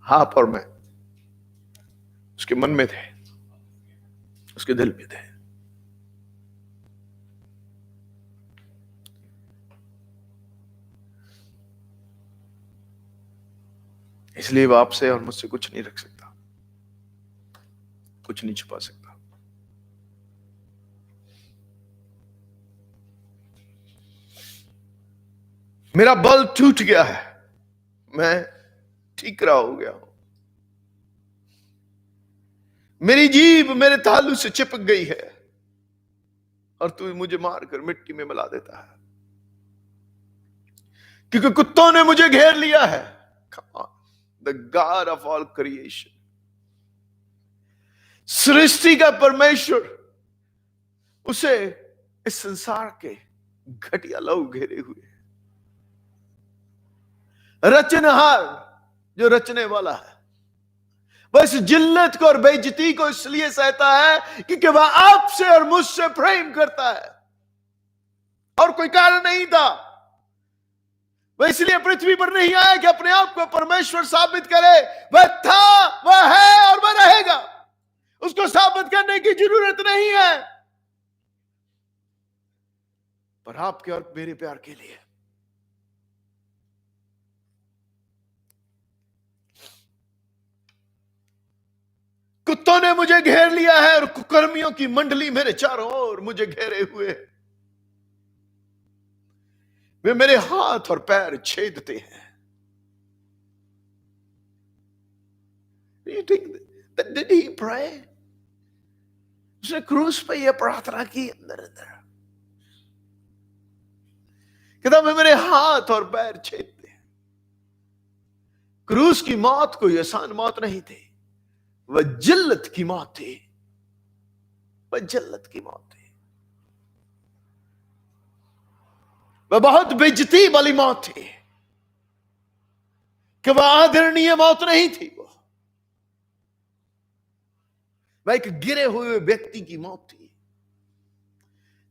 आप और मैं उसके मन में थे, उसके दिल में थे। इसलिए वह आपसे और मुझसे कुछ नहीं रख सकता, कुछ नहीं छुपा सकता। मेरा बल टूट गया है, मैं ठीकरा हो गया हूं। मेरी जीभ मेरे तालू से चिपक गई है और तू मुझे मारकर मिट्टी में मिला देता है, क्योंकि कुत्तों ने मुझे घेर लिया है। The God of all creation, सृष्टि का परमेश्वर, उसे इस संसार के घटिया लोग घेरे हुए। रचनहार जो रचने वाला है, बस जिल्लत को और बेइज्जती को इसलिए सहता है क्योंकि वह आपसे और मुझसे प्रेम करता है, और कोई कारण नहीं था। वह इसलिए पृथ्वी पर नहीं आया कि अपने आप को परमेश्वर साबित करे। वह था, वह है और वह रहेगा। उसको साबित करने की जरूरत नहीं है, पर आपके और मेरे प्यार के लिए। कुत्तों ने मुझे घेर लिया है और कुकर्मियों की मंडली मेरे चारों ओर मुझे घेरे हुए। वे मेरे हाथ और पैर छेदते हैं। You think that did he pray? उसने क्रूस पे यह प्रार्थना की अंदर अंदर, कहता वे मेरे हाथ और पैर छेदते हैं। क्रूस की मौत कोई आसान मौत नहीं थी, वह जिल्लत की मौत थी। वह जल्लत की मौत थी, वह बहुत बेइज्जती वाली मौत थी, कि वह आदरणीय मौत नहीं थी। वह एक गिरे हुए व्यक्ति की मौत थी,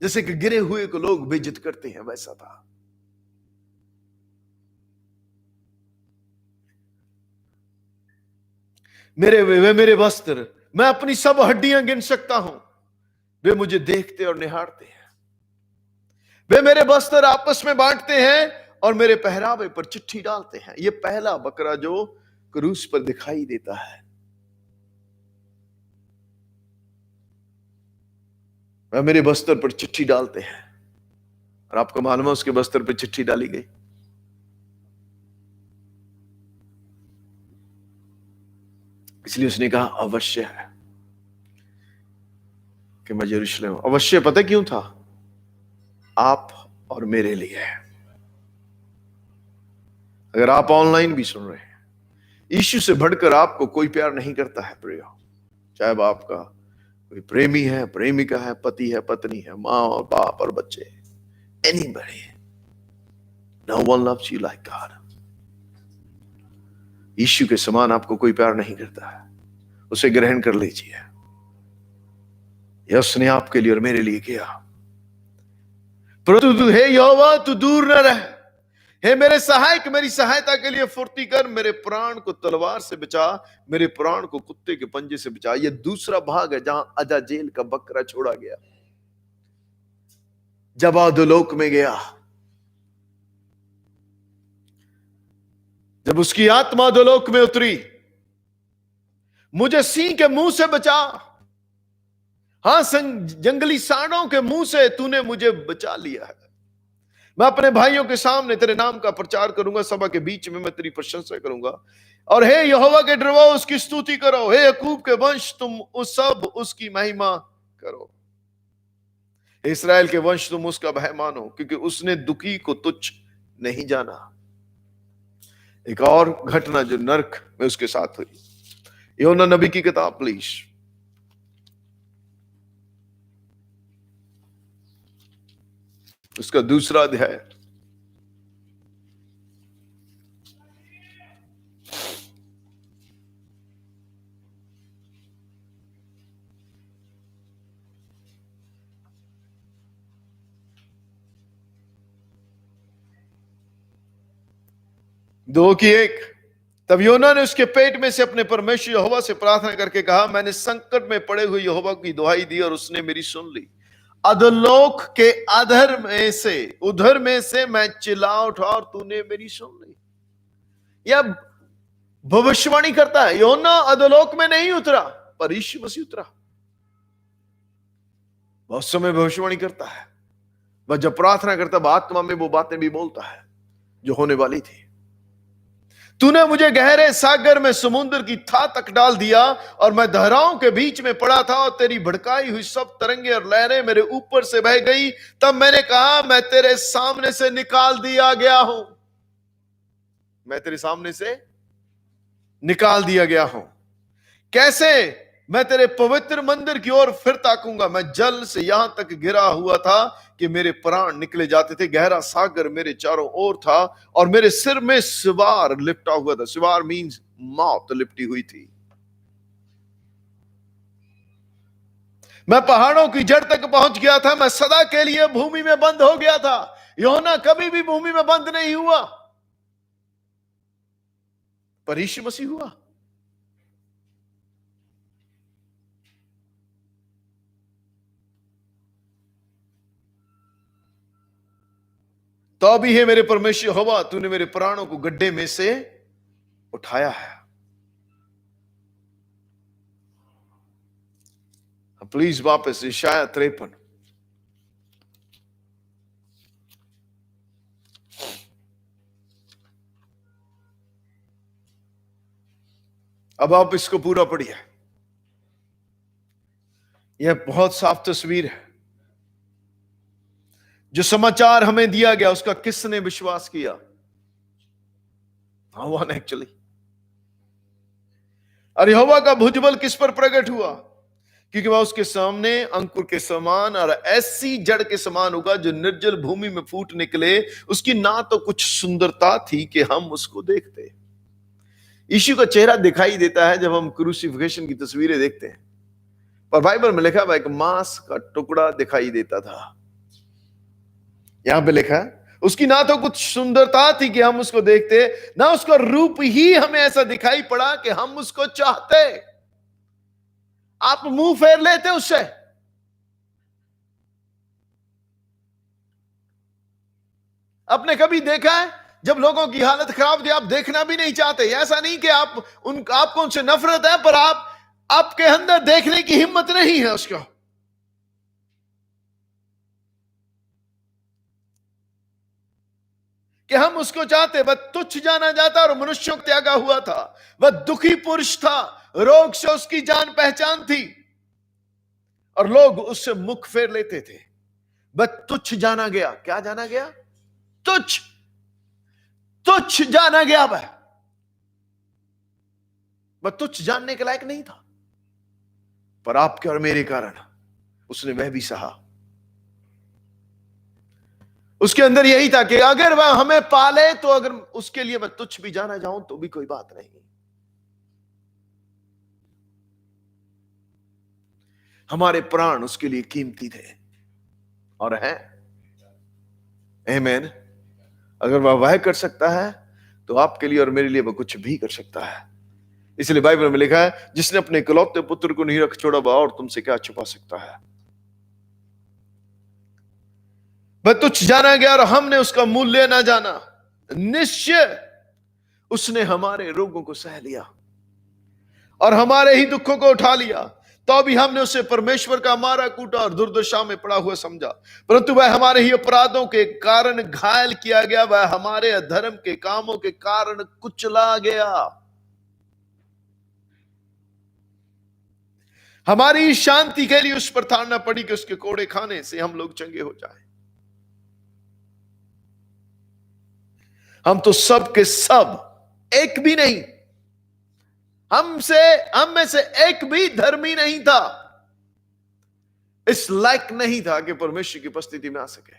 जैसे कि गिरे हुए को लोग बेइज्जत करते हैं, वैसा था। वे मेरे वस्त्र, मैं अपनी सब हड्डियां गिन सकता हूं, वे मुझे देखते और निहारते हैं। वे मेरे वस्त्र आपस में बांटते हैं और मेरे पहरावे पर चिट्ठी डालते हैं। यह पहला बकरा जो क्रूस पर दिखाई देता है, वह मेरे वस्त्र पर चिट्ठी डालते हैं। और आपको मालूम है उसके वस्त्र पर चिट्ठी डाली गई। इसलिए उसने कहा अवश्य है कि मैं यरूशलेम। अवश्य पता क्यों था? आप और मेरे लिए। अगर आप ऑनलाइन भी सुन रहे हैं, यीशु से बढ़कर आपको कोई प्यार नहीं करता है प्रियो। चाहे वो आपका कोई प्रेमी है, प्रेमिका है, पति है, पत्नी है, माँ और बाप और बच्चे, anybody, no one loves you like God. Yeshu के समान आपको कोई प्यार नहीं करता है। उसे ग्रहण कर लीजिए। यह उसने आपके लिए और मेरे लिए किया। परंतु तू, हे यहोवा, तू दूर न रह। हे मेरे सहायक, मेरी सहायता के लिए फुर्ती कर। मेरे प्राण को तलवार से बचा, मेरे प्राण को कुत्ते के पंजे से बचा। यह दूसरा भाग है जहां अजाजेल का बकरा छोड़ा गया, जब अधोलोक में गया, जब उसकी आत्मा अधोलोक में उतरी। मुझे सिंह के मुंह से बचा, हां, जंगली सांडों के मुंह से तूने मुझे बचा लिया है। मैं अपने भाइयों के सामने तेरे नाम का प्रचार करूंगा, सभा के बीच में मैं तेरी प्रशंसा करूंगा। और हे यहोवा के डरवो, उसकी स्तुति करो। हे याकूब के वंश, तुम उस सब उसकी महिमा करो। इस्राएल के वंश, तुम उसका भय मानो, क्योंकि उसने दुखी को तुच्छ नहीं जाना। एक और घटना जो नरक में उसके साथ हुई, योना नबी की किताब प्लीज। उसका दूसरा अध्याय। दो की एक। तब योना ने उसके पेट में से अपने परमेश्वर यहोवा से प्रार्थना करके कहा, मैंने संकट में पड़े हुए यहोवा की दुहाई दी और उसने मेरी सुन ली। अधोलोक के अधर में से, उधर में से मैं चिल्ला उठा और तूने मेरी सुन ली। यह भविष्यवाणी करता है। योना अधोलोक में नहीं उतरा, पर यीशु मसीह उतरा। बहुत समय भविष्यवाणी करता है। वह जब प्रार्थना करता है, आत्मा में वो बातें भी बोलता है जो होने वाली थी। तूने मुझे गहरे सागर में समुद्र की था तक डाल दिया, और मैं धाराओं के बीच में पड़ा था, और तेरी भड़काई हुई सब तरंगे और लहरें मेरे ऊपर से बह गई। तब मैंने कहा, मैं तेरे सामने से निकाल दिया गया हूं। मैं तेरे सामने से निकाल दिया गया हूं। कैसे? मैं तेरे पवित्र मंदिर की ओर फिर ताकूंगा। मैं जल से यहां तक गिरा हुआ था कि मेरे प्राण निकले जाते थे। गहरा सागर मेरे चारों ओर था, और मेरे सिर में सिवार लिपटा हुआ था। सिवार मीन्स मौत लिपटी हुई थी। मैं पहाड़ों की जड़ तक पहुंच गया था। मैं सदा के लिए भूमि में बंद हो गया था। योना कभी भी भूमि में बंद नहीं हुआ, पर यीशु मसीह हुआ। तो भी है मेरे परमेश्वर यहोवा, तूने मेरे प्राणों को गड्ढे में से उठाया है। प्लीज वापस यशायाह 53। अब आप इसको पूरा पढ़िए। यह बहुत साफ तस्वीर है। जो समाचार हमें दिया गया, उसका किसने विश्वास किया? One actually. और यहोवा का भुजबल किस पर प्रकट हुआ? क्योंकि वह उसके सामने अंकुर के समान और ऐसी जड़ के समान होगा जो निर्जल भूमि में फूट निकले। उसकी ना तो कुछ सुंदरता थी कि हम उसको देखते। यीशु का चेहरा दिखाई देता है जब हम क्रूसिफिकेशन की तस्वीरें देखते हैं, पर बाइबल में लिखा हुआ एक मांस का टुकड़ा दिखाई देता था। यहां पे लिखा है उसकी ना तो कुछ सुंदरता थी कि हम उसको देखते, ना उसका रूप ही हमें ऐसा दिखाई पड़ा कि हम उसको चाहते। आप मुंह फेर लेते उससे। आपने कभी देखा है जब लोगों की हालत खराब थी, आप देखना भी नहीं चाहते? ऐसा नहीं कि आपको उनसे नफरत है, पर आपके अंदर देखने की हिम्मत नहीं है उसको। कि हम उसको चाहते। वह तुच्छ जाना जाता और मनुष्यों को त्यागा हुआ था। वह दुखी पुरुष था, रोग से उसकी जान पहचान थी और लोग उससे मुख फेर लेते थे। वह तुच्छ जाना गया। क्या जाना गया? तुच्छ। तुच्छ जाना गया। वह तुच्छ जानने के लायक नहीं था, पर आपके और मेरे कारण उसने वह भी सहा। उसके अंदर यही था कि अगर वह हमें पाले तो अगर उसके लिए मैं तुच्छ भी जाना जाऊं तो भी कोई बात नहीं। हमारे प्राण उसके लिए कीमती थे और हैं। आमीन। अगर वह कर सकता है तो आपके लिए और मेरे लिए वह कुछ भी कर सकता है। इसलिए बाइबल में लिखा है जिसने अपने इकलौते पुत्र को नहीं रख छोड़ा, वह और तुमसे क्या छुपा सकता है। वह तुच्छ जाना गया और हमने उसका मूल्य ना जाना। निश्चय उसने हमारे रोगों को सह लिया और हमारे ही दुखों को उठा लिया, तो भी हमने उसे परमेश्वर का मारा कूटा और दुर्दशा में पड़ा हुआ समझा। परंतु वह हमारे ही अपराधों के कारण घायल किया गया, वह हमारे अधर्म के कामों के कारण कुचला गया। हमारी शांति के लिए उस पर ताड़ना पड़ी कि उसके कोड़े खाने से हम लोग चंगे हो जाए। हम तो सब के सब, एक भी नहीं, हम में से एक भी धर्मी नहीं था, इस लायक नहीं था कि परमेश्वर की उपस्थिति में आ सके।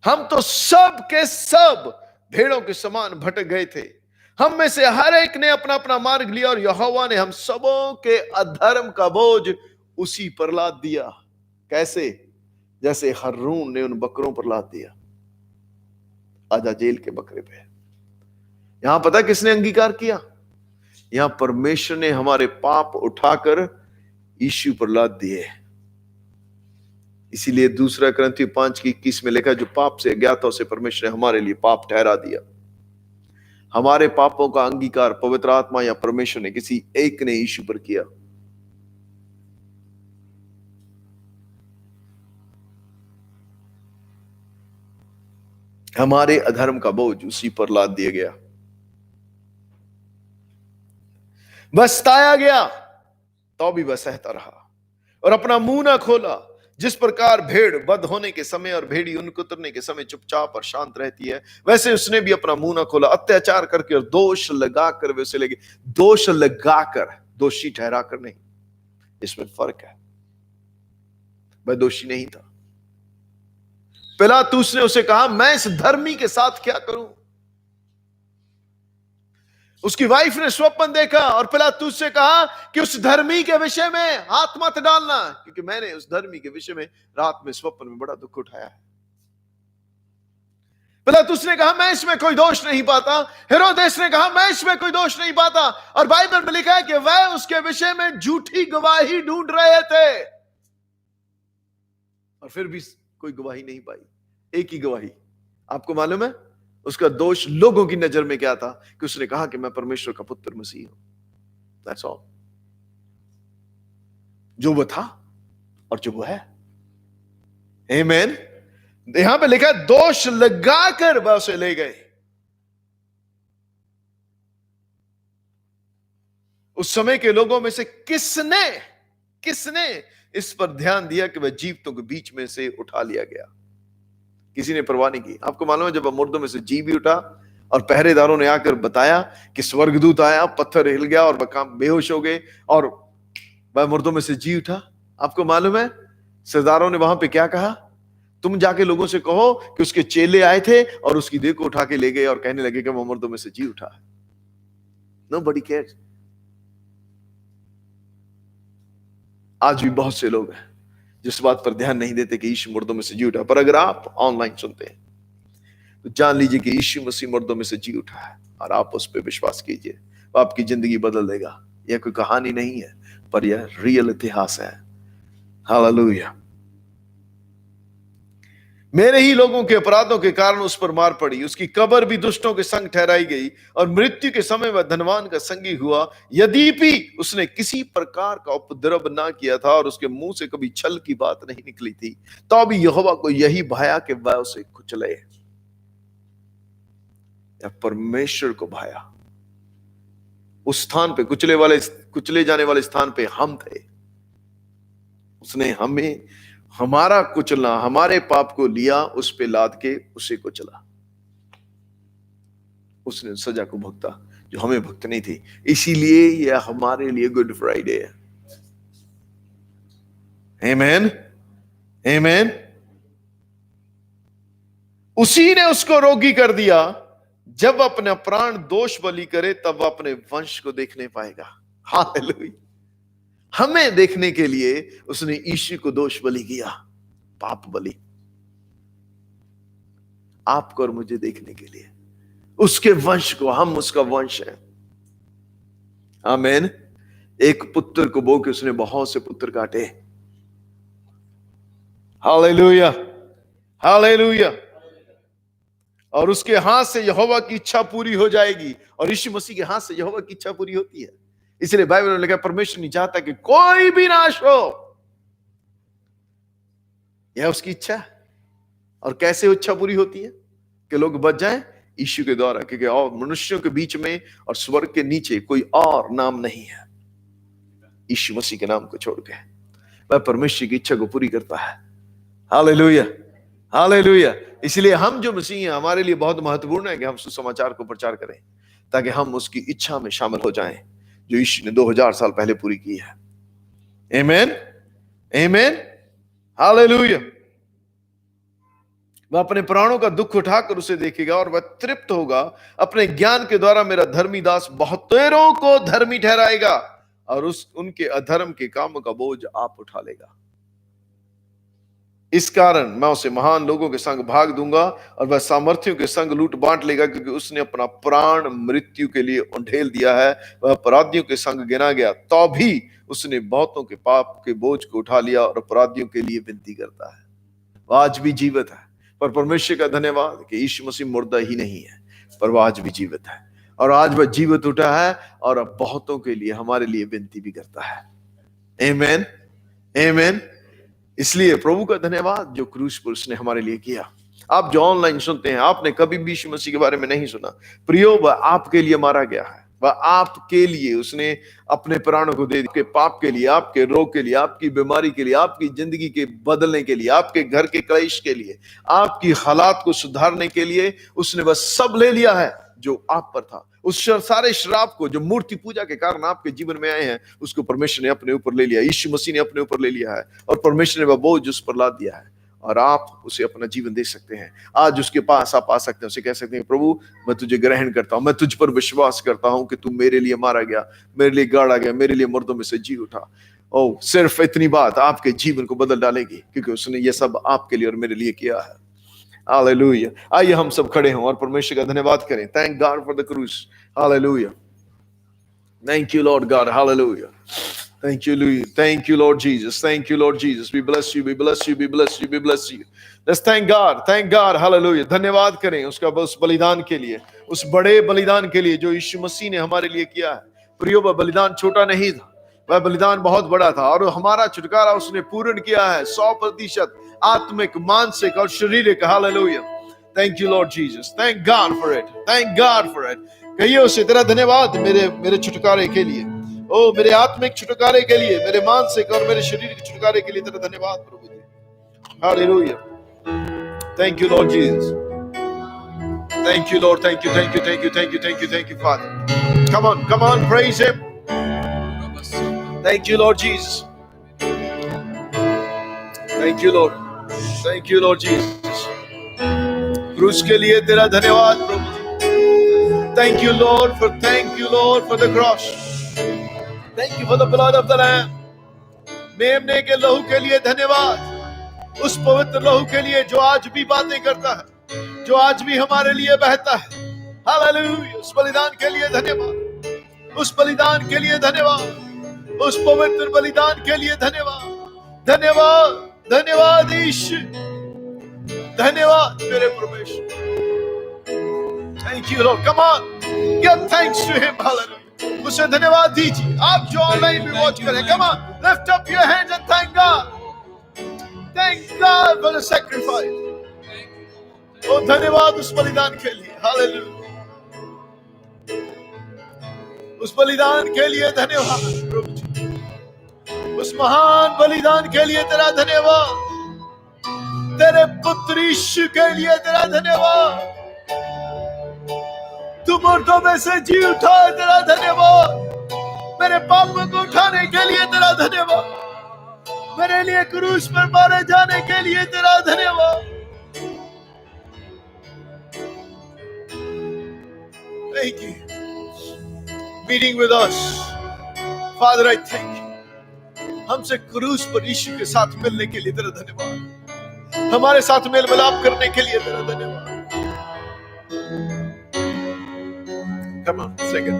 हम तो सब के सब भेड़ों के समान भटक गए थे। हम में से हर एक ने अपना अपना मार्ग लिया और यहोवा ने हम सबों के अधर्म का बोझ उसी पर लाद दिया। कैसे? जैसे हरून ने उन बकरों पर लाद दिया, आजा जेल के बकरे पे। यहां पता किसने अंगीकार किया? यहां परमेश्वर ने हमारे पाप उठाकर यीशु पर लाद दिए। इसीलिए दूसरा करंथी 5:21 में लिखा, जो पाप से अज्ञात था उसे परमेश्वर ने हमारे लिए पाप ठहरा दिया। हमारे पापों का अंगीकार पवित्र आत्मा या परमेश्वर ने किसी एक ने यीशु पर किया। हमारे अधर्म का बोझ उसी पर लाद दिया गया। वह सताया गया तो भी वह सहता रहा और अपना मुंह ना खोला। जिस प्रकार भेड़ बद होने के समय और भेड़ी उन कुतरने के समय चुपचाप और शांत रहती है, वैसे उसने भी अपना मुंह ना खोला। अत्याचार करके और दोष लगाकर वे उसे ले गए। दोष लगाकर, दोषी ठहराकर नहीं, इसमें फर्क है। वह दोषी नहीं था। पिलातुस ने उसे कहा, मैं इस धर्मी के साथ क्या करूं? उसकी वाइफ ने स्वप्न देखा और पिलातुस से कहा कि उस धर्मी के विषय में हाथ मत डालना, क्योंकि मैंने उस धर्मी के विषय में रात में स्वप्न में बड़ा दुख उठाया है। पिलातुस ने कहा, मैं इसमें कोई दोष नहीं पाता। हेरोदेस ने कहा, मैं इसमें कोई दोष नहीं पाता। और बाइबल में लिखा है कि वह उसके विषय में झूठी गवाही ढूंढ रहे थे और फिर भी कोई गवाही नहीं पाई। एक ही गवाही। आपको मालूम है उसका दोष लोगों की नजर में क्या था? कि उसने कहा कि मैं परमेश्वर का पुत्र मसीह हूं। That's all. जो वो था और जो वो है। आमीन। यहां पे लिखा, दोष लगाकर वह उसे ले गए। उस समय के लोगों में से किसने इस पर ध्यान दिया कि वह जीवितों के बीच में से उठा लिया गया? किसी ने परवाह नहीं की। आपको मालूम है जब मुर्दों में से जी भी उठा और पहरेदारों ने आकर बताया कि स्वर्गदूत आया, पत्थर हिल गया और वह बेहोश हो गए और वह मुर्दों में से जी उठा। आपको मालूम है सरदारों ने वहां पे क्या कहा? तुम जाके लोगों से कहो कि उसके चेले आए थे और उसकी देह को उठा के ले गए और कहने लगे कि वो मुर्दों में से जी उठा है। Nobody cares। आज भी बहुत से लोग हैं जिस बात पर ध्यान नहीं देते कि यीशु मुर्दों में से जी उठा। पर अगर आप ऑनलाइन सुनते हैं तो जान लीजिए कि यीशु मसीह मुर्दों में से जी उठा है और आप उस पर विश्वास कीजिए, वो आपकी जिंदगी बदल देगा। यह कोई कहानी नहीं है पर यह रियल इतिहास है। हालेलुया। मेरे ही लोगों के अपराधों के कारण उस पर मार पड़ी, उसकी कब्र भी दुष्टों के संग ठहराई गई और मृत्यु के समय वह धनवान का संगी हुआ। यद्यपि उसने किसी प्रकार का उपद्रव ना किया था और उसके मुंह से कभी छल की बात नहीं निकली थी, तो भी यहोवा को यही भाया कि वह उसे कुचले। परमेश्वर को भाया। उस स्थान पे कुचले जाने वाले स्थान पे हम थे। उसने हमें हमारा कुचलना, हमारे पाप को लिया, उस पे लाद के उसे कुचला। उसने सजा को भुगता जो हमें भुगतनी थी। इसीलिए यह हमारे लिए गुड फ्राइडे है। आमेन, आमेन। उसी ने उसको रोगी कर दिया। जब अपना प्राण दोष बलि करे तब वह अपने वंश को देखने पाएगा। हालेलुया। हमें देखने के लिए उसने यीशु को दोष बलि किया, पाप बलि। आपको और मुझे देखने के लिए, उसके वंश को, हम उसका वंश है। आमीन। एक पुत्र को बो के उसने बहुत से पुत्र काटे। Hallelujah, hallelujah. और उसके हाथ से यहोवा की इच्छा पूरी हो जाएगी। और यीशु मसीह के हाथ से यहोवा की इच्छा पूरी होती है। इसलिए बाइबल में लिखा परमेश्वर नहीं चाहता कि कोई भी नाश हो। यह उसकी इच्छा है। और कैसे इच्छा पूरी होती है? कि लोग बच जाएं यीशु के द्वारा, क्योंकि और मनुष्यों के बीच में और स्वर्ग के नीचे कोई और नाम नहीं है यीशु मसीह के नाम को छोड़ के। वह परमेश्वर की इच्छा को पूरी करता है। Hallelujah, hallelujah. इसलिए हम जो मसीह हैं, हमारे लिए बहुत महत्वपूर्ण है कि हम सुसमाचार को प्रचार करें ताकि हम उसकी इच्छा में शामिल हो जाएं जो यीशु ने 2000 साल पहले पूरी की है। आमीन, आमीन, हालेलुया। वह अपने प्राणों का दुख उठाकर उसे देखेगा और वह तृप्त होगा। अपने ज्ञान के द्वारा मेरा धर्मी दास बहुतेरों को धर्मी ठहराएगा और उनके अधर्म के कामों का बोझ आप उठा लेगा। इस कारण मैं उसे महान लोगों के संग भाग दूंगा और वह सामर्थियों के संग लूट बांट लेगा, क्योंकि उसने अपना प्राण मृत्यु के लिए उंडेल दिया है। वह अपराधियों के संग गिना गया, तो भी उसने बहुतों के पाप के बोझ को उठा लिया और अपराधियों के लिए विनती करता है। वह आज भी जीवित है। पर परमेश्वर का धन्यवाद कि यीशु मसीह मुर्दा ही नहीं है, पर वह आज भी जीवित है। और आज वह जीवित उठा है और अब बहुतों के लिए, हमारे लिए विनती भी करता है। आमीन, आमीन। इसलिए प्रभु का धन्यवाद जो क्रूस पर उसने हमारे लिए किया। आप जो ऑनलाइन सुनते हैं, आपने कभी भी यीशु मसीह के बारे में नहीं सुना। प्रियो, वह आपके लिए मारा गया है। वह आपके लिए, उसने अपने प्राणों को दे दिया। आपके पाप के लिए, आपके रोग के लिए, आपकी बीमारी के लिए, आपकी जिंदगी के बदलने के लिए, आपके घर के क्लेश के लिए, आपकी हालात को सुधारने के लिए उसने वह सब ले लिया है जो आप पर था। उस सारे श्राप को जो मूर्ति पूजा के कारण आपके जीवन में आए हैं, उसको परमेश्वर ने अपने ऊपर ले लिया। यीशु मसीह ने अपने ऊपर ले लिया है और परमेश्वर ने वह बोझ उस पर लाद दिया है और आप उसे अपना जीवन दे सकते हैं। आज उसके पास आप आ सकते हैं, उसे कह सकते हैं, प्रभु मैं तुझे ग्रहण करता हूं, मैं तुझ पर विश्वास करता हूं कि तू मेरे लिए मारा गया, मेरे लिए गाड़ा गया, मेरे लिए मुर्दों में से जी उठा। ओ, सिर्फ इतनी बात आपके जीवन को बदल डालेगी, क्योंकि उसने ये सब आपके लिए और मेरे लिए किया है। हालेलुया। आइए हम सब खड़े हों और परमेश्वर का धन्यवाद करें। थैंक गॉड फॉर द क्रूस। Hallelujah. Thank you Lord God. Hallelujah. Thank you, Louis. Thank you, Lord Jesus. Thank you, Lord Jesus. We bless you. We bless you. We bless you. We bless you. Let's thank God. Thank God. Hallelujah. धन्यवाद करें उसका उस बलिदान के लिए, उस बड़े बलिदान के लिए जो यीशु मसीह ने हमारे लिए किया है। प्रियो, वह बलिदान छोटा नहीं था, वह बलिदान बहुत बड़ा था और हमारा छुटकारा उसने पूर्ण किया है 100% आत्मिक, मानसिक और शारीरिक। Hallelujah. Thank you, Lord Jesus. Thank God for it. Thank God for it. कहिए उसे, तेरा धन्यवाद मेरे छुटकारे के लिए, ओ मेरे आत्मिक छुटकारे के लिए, मेरे मानसिक और मेरे शरीर के छुटकारे के लिए तेरा धन्यवाद प्रभु जी। Hallelujah. Thank you Lord Jesus. Thank you Lord. Thank you, thank you, thank you, thank you, thank you, thank you father. Come on, praise him. Thank you, Lord Jesus. Thank you, Lord. Thank you, Lord Jesus. क्रूस के लिए तेरा धन्यवाद प्रभु जी. Thank you, Lord, for the cross. Thank you for the blood of the Lamb. मेमने के लहू के लिए धन्यवाद. उस पवित्र लहू के लिए जो आज भी बातें करता है, जो आज भी हमारे लिए बहता है. हालेलुया. उस बलिदान के लिए धन्यवाद. उस बलिदान के लिए धन्यवाद. उस पवित्र बलिदान के लिए धन्यवाद. धन्यवाद, धन्यवाद ईश्वर. धन्यवाद मेरे परमेश्वर. Thank you, Lord. Come on, give thanks to Him. Hallelujah. उसे धन्यवाद दीजिए. आप जो ऑनलाइन भी वॉच करें, come on, lift up your hands and thank God. Thank God for the sacrifice. ओ धन्यवाद उस बलिदान के लिए. हालेलुया. उस बलिदान के लिए धन्यवाद प्रभु जी. उस महान बलिदान के लिए तेरा धन्यवाद. तेरे पुत्र यीशु के लिए तेरा धन्यवाद. तू मुर्दों में से जी उठा, तेरा धन्यवाद. मेरे पापों को उठाने के लिए तेरा धन्यवाद. मेरे लिए क्रूस पर मारे जाने के लिए तेरा धन्यवाद. Thank you. Meeting with us. Father, I thank you. हमसे क्रूस पर यीशु के साथ मिलने के लिए तेरा धन्यवाद. हमारे साथ मेल मिलाप करने के लिए तेरा धन्यवाद. Come on, second.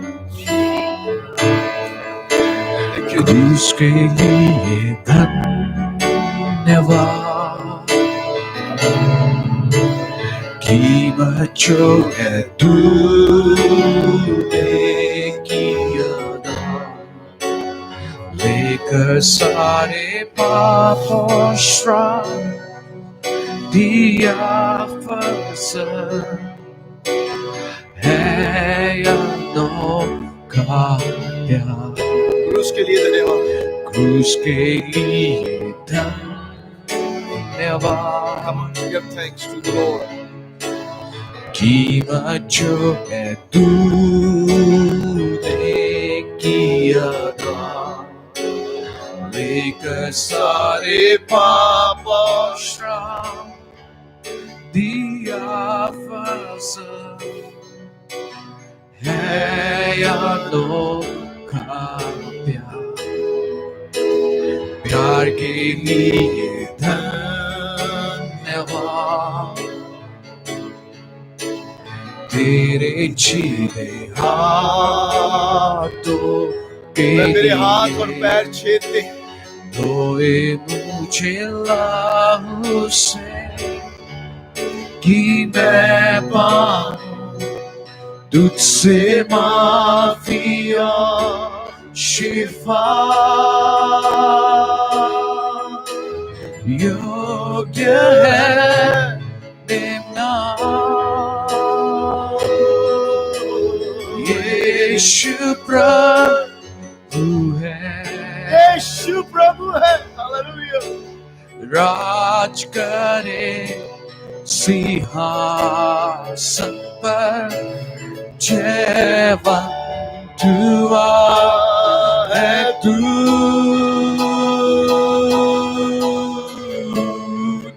Thank you. क्रूस के लिए धन्यवाद. कीमत जो है तूने किया दान, लेकर सारे पापों श्राप दिया फर्जंद. है अनोखा प्यार. क्रूस के लिए धन्यवाद. क्रूस के लिए धन्यवाद. Come on, give thanks to the Lord. कीमत जो है तूने किया दान, लेकर सारे पाप और श्राप दिया फर्जंद. है अनोखा प्यार. प्यार के लिए धन्यवाद. तेरे छीले हाथों के मेरे हाथ और पैर छेदते हैं. धोए मुझे लहू से कि मैं पाऊं तुझसे माफिया शिफा. योग्य है मेमना यीशु प्रभु है. यीशु प्रभु है. हालेलुया. राज करे सिंहासन पर. जयवंत है तू.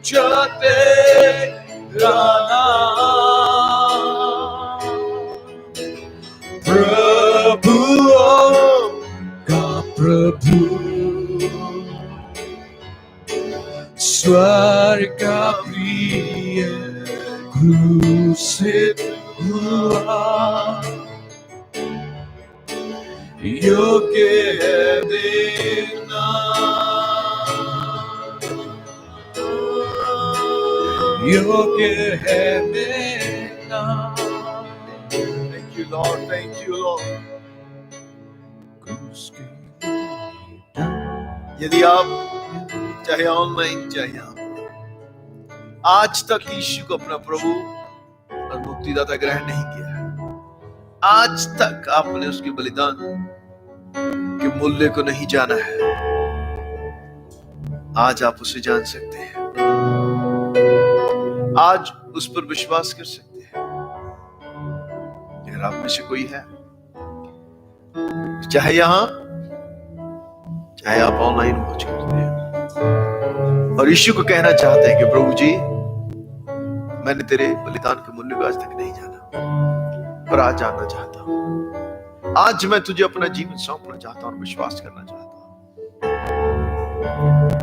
जो तेरा नाम प्रभुओं का प्रभु. स्वर्ग का प्रिय क्रूसित हुआ. योग्य है देखना. योग्य है देखना. Thank you, Lord. Thank you, Lord. क्रूस के यदि आप चाहे ऑनलाइन चाहे आप आज तक यीशु को अपना प्रभु और मुक्तिदाता ग्रहण नहीं किया है, आज तक आपने उसके बलिदान के मूल्य को नहीं जाना है, आज आप उसे जान सकते हैं. आज उस पर विश्वास कर सकते हैं. अगर आप में से कोई है, चाहे यहां चाहे आप ऑनलाइन वॉच करते हैं और यीशु को कहना चाहते हैं कि प्रभु जी, मैंने तेरे बलिदान के मूल्य को आज तक नहीं जाना, पर आज जानना चाहता हूं। आज मैं तुझे अपना जीवन सौंपना चाहता हूं और विश्वास करना चाहता हूं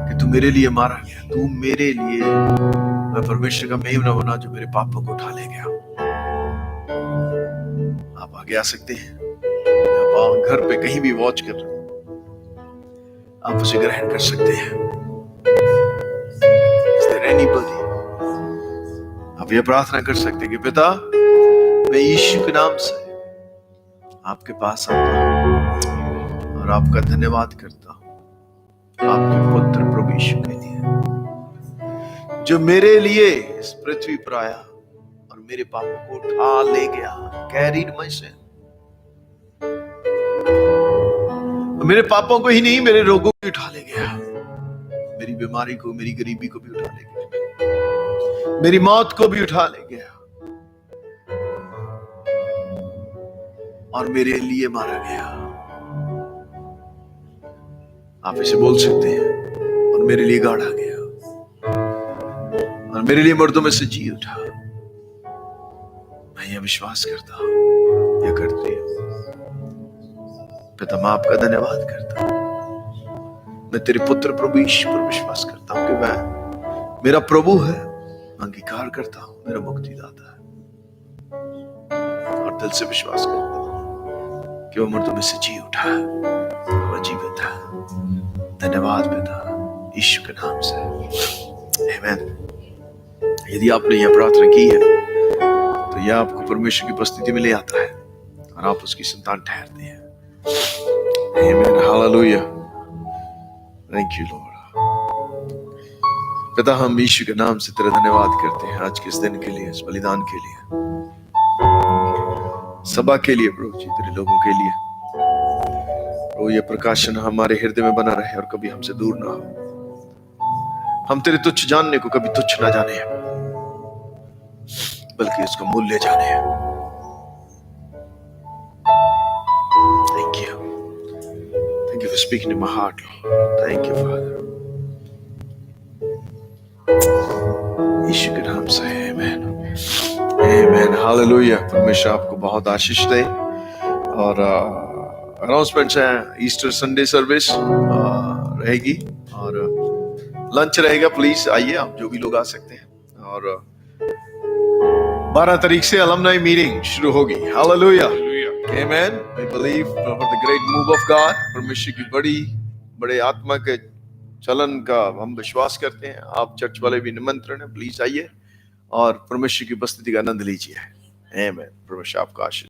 कि तू मेरे लिए मारा गया, तू मेरे लिए, मैं परमेश्वर का मेमना बना जो मेरे पापों को उठा ले गया। आप आगे आ सकते हैं, आप घर पे कहीं भी वॉच कर रहे हो, आप उसे ग्रहण कर सकते हैं। Is there anybody? आप ये प्रार्थना कर सकते हैं कि पिता, मैं यीशु के नाम से आपके पास आता हूं और आपका धन्यवाद करता हूं आपके पुत्र प्रभु यीशु के लिए, जो मेरे लिए इस पृथ्वी पर आया और मेरे पापों को उठा ले गया, कैरीड माय सिन। मेरे पापों को ही नहीं, मेरे रोगों को उठा ले गया, मेरी बीमारी को, मेरी गरीबी को भी उठा ले गया, मेरी मौत को भी उठा ले गया और मेरे लिए मारा गया। आप इसे बोल सकते हैं, और मेरे लिए गाड़ा गया और मेरे लिए मर्दों में से जी उठा। मैं यह विश्वास करता हूं, यह करती हूं। पिता, मैं आपका धन्यवाद करता हूं। मैं तेरे पुत्र प्रभु यीशु पर विश्वास करता हूं कि वह मेरा प्रभु है, अंगीकार करता हूं मेरा मुक्तिदाता है और दिल से विश्वास करता हूं कि वह मर्दों में से जी उठा, वह जीवित है। धन्यवाद पिता, यीशु के नाम से, आमीन। यदि आपने यह प्रार्थना की है तो यह आपको परमेश्वर की उपस्थिति में ले आता है और आप उसकी संतान ठहरते हैं। आमीन, हालेलुया, थैंक यू लॉर्ड। पिता, हम यीशु के नाम से तेरा धन्यवाद करते हैं आज के इस दिन के लिए, इस बलिदान के लिए, सभा के लिए प्रभु जी, तेरे लोगों के लिए। प्रभु, ये प्रकाशन हमारे हृदय में बना रहे और कभी हमसे दूर ना हो। हम तेरे तुच्छ जानने को कभी तुच्छ ना जाने, बल्कि उसका मूल्य जाने। Thank you. Thank you for speaking to my heart, Lord. Thank you, Father. यीशु के नाम से, आमीन, आमीन, हालेलुया। परमेश्वर आपको बहुत आशीष दे। और अनाउंसमेंट्स हैं, ईस्टर संडे सर्विस रहेगी और लंच रहेगा। प्लीज आइए, आप जो भी लोग आ सकते हैं। और 12 तारीख से अलुमनाई मीटिंग शुरू होगी। हालेलुया, आमीन। We believe for the great move of God. परमेश्वर की बड़े आत्मा के चलन का हम विश्वास करते हैं। आप चर्च वाले भी निमंत्रण है, प्लीज आइए और परमेश्वर की उपस्थिति का आनंद लीजिए। आमीन। परमेश्वर आपका आशीष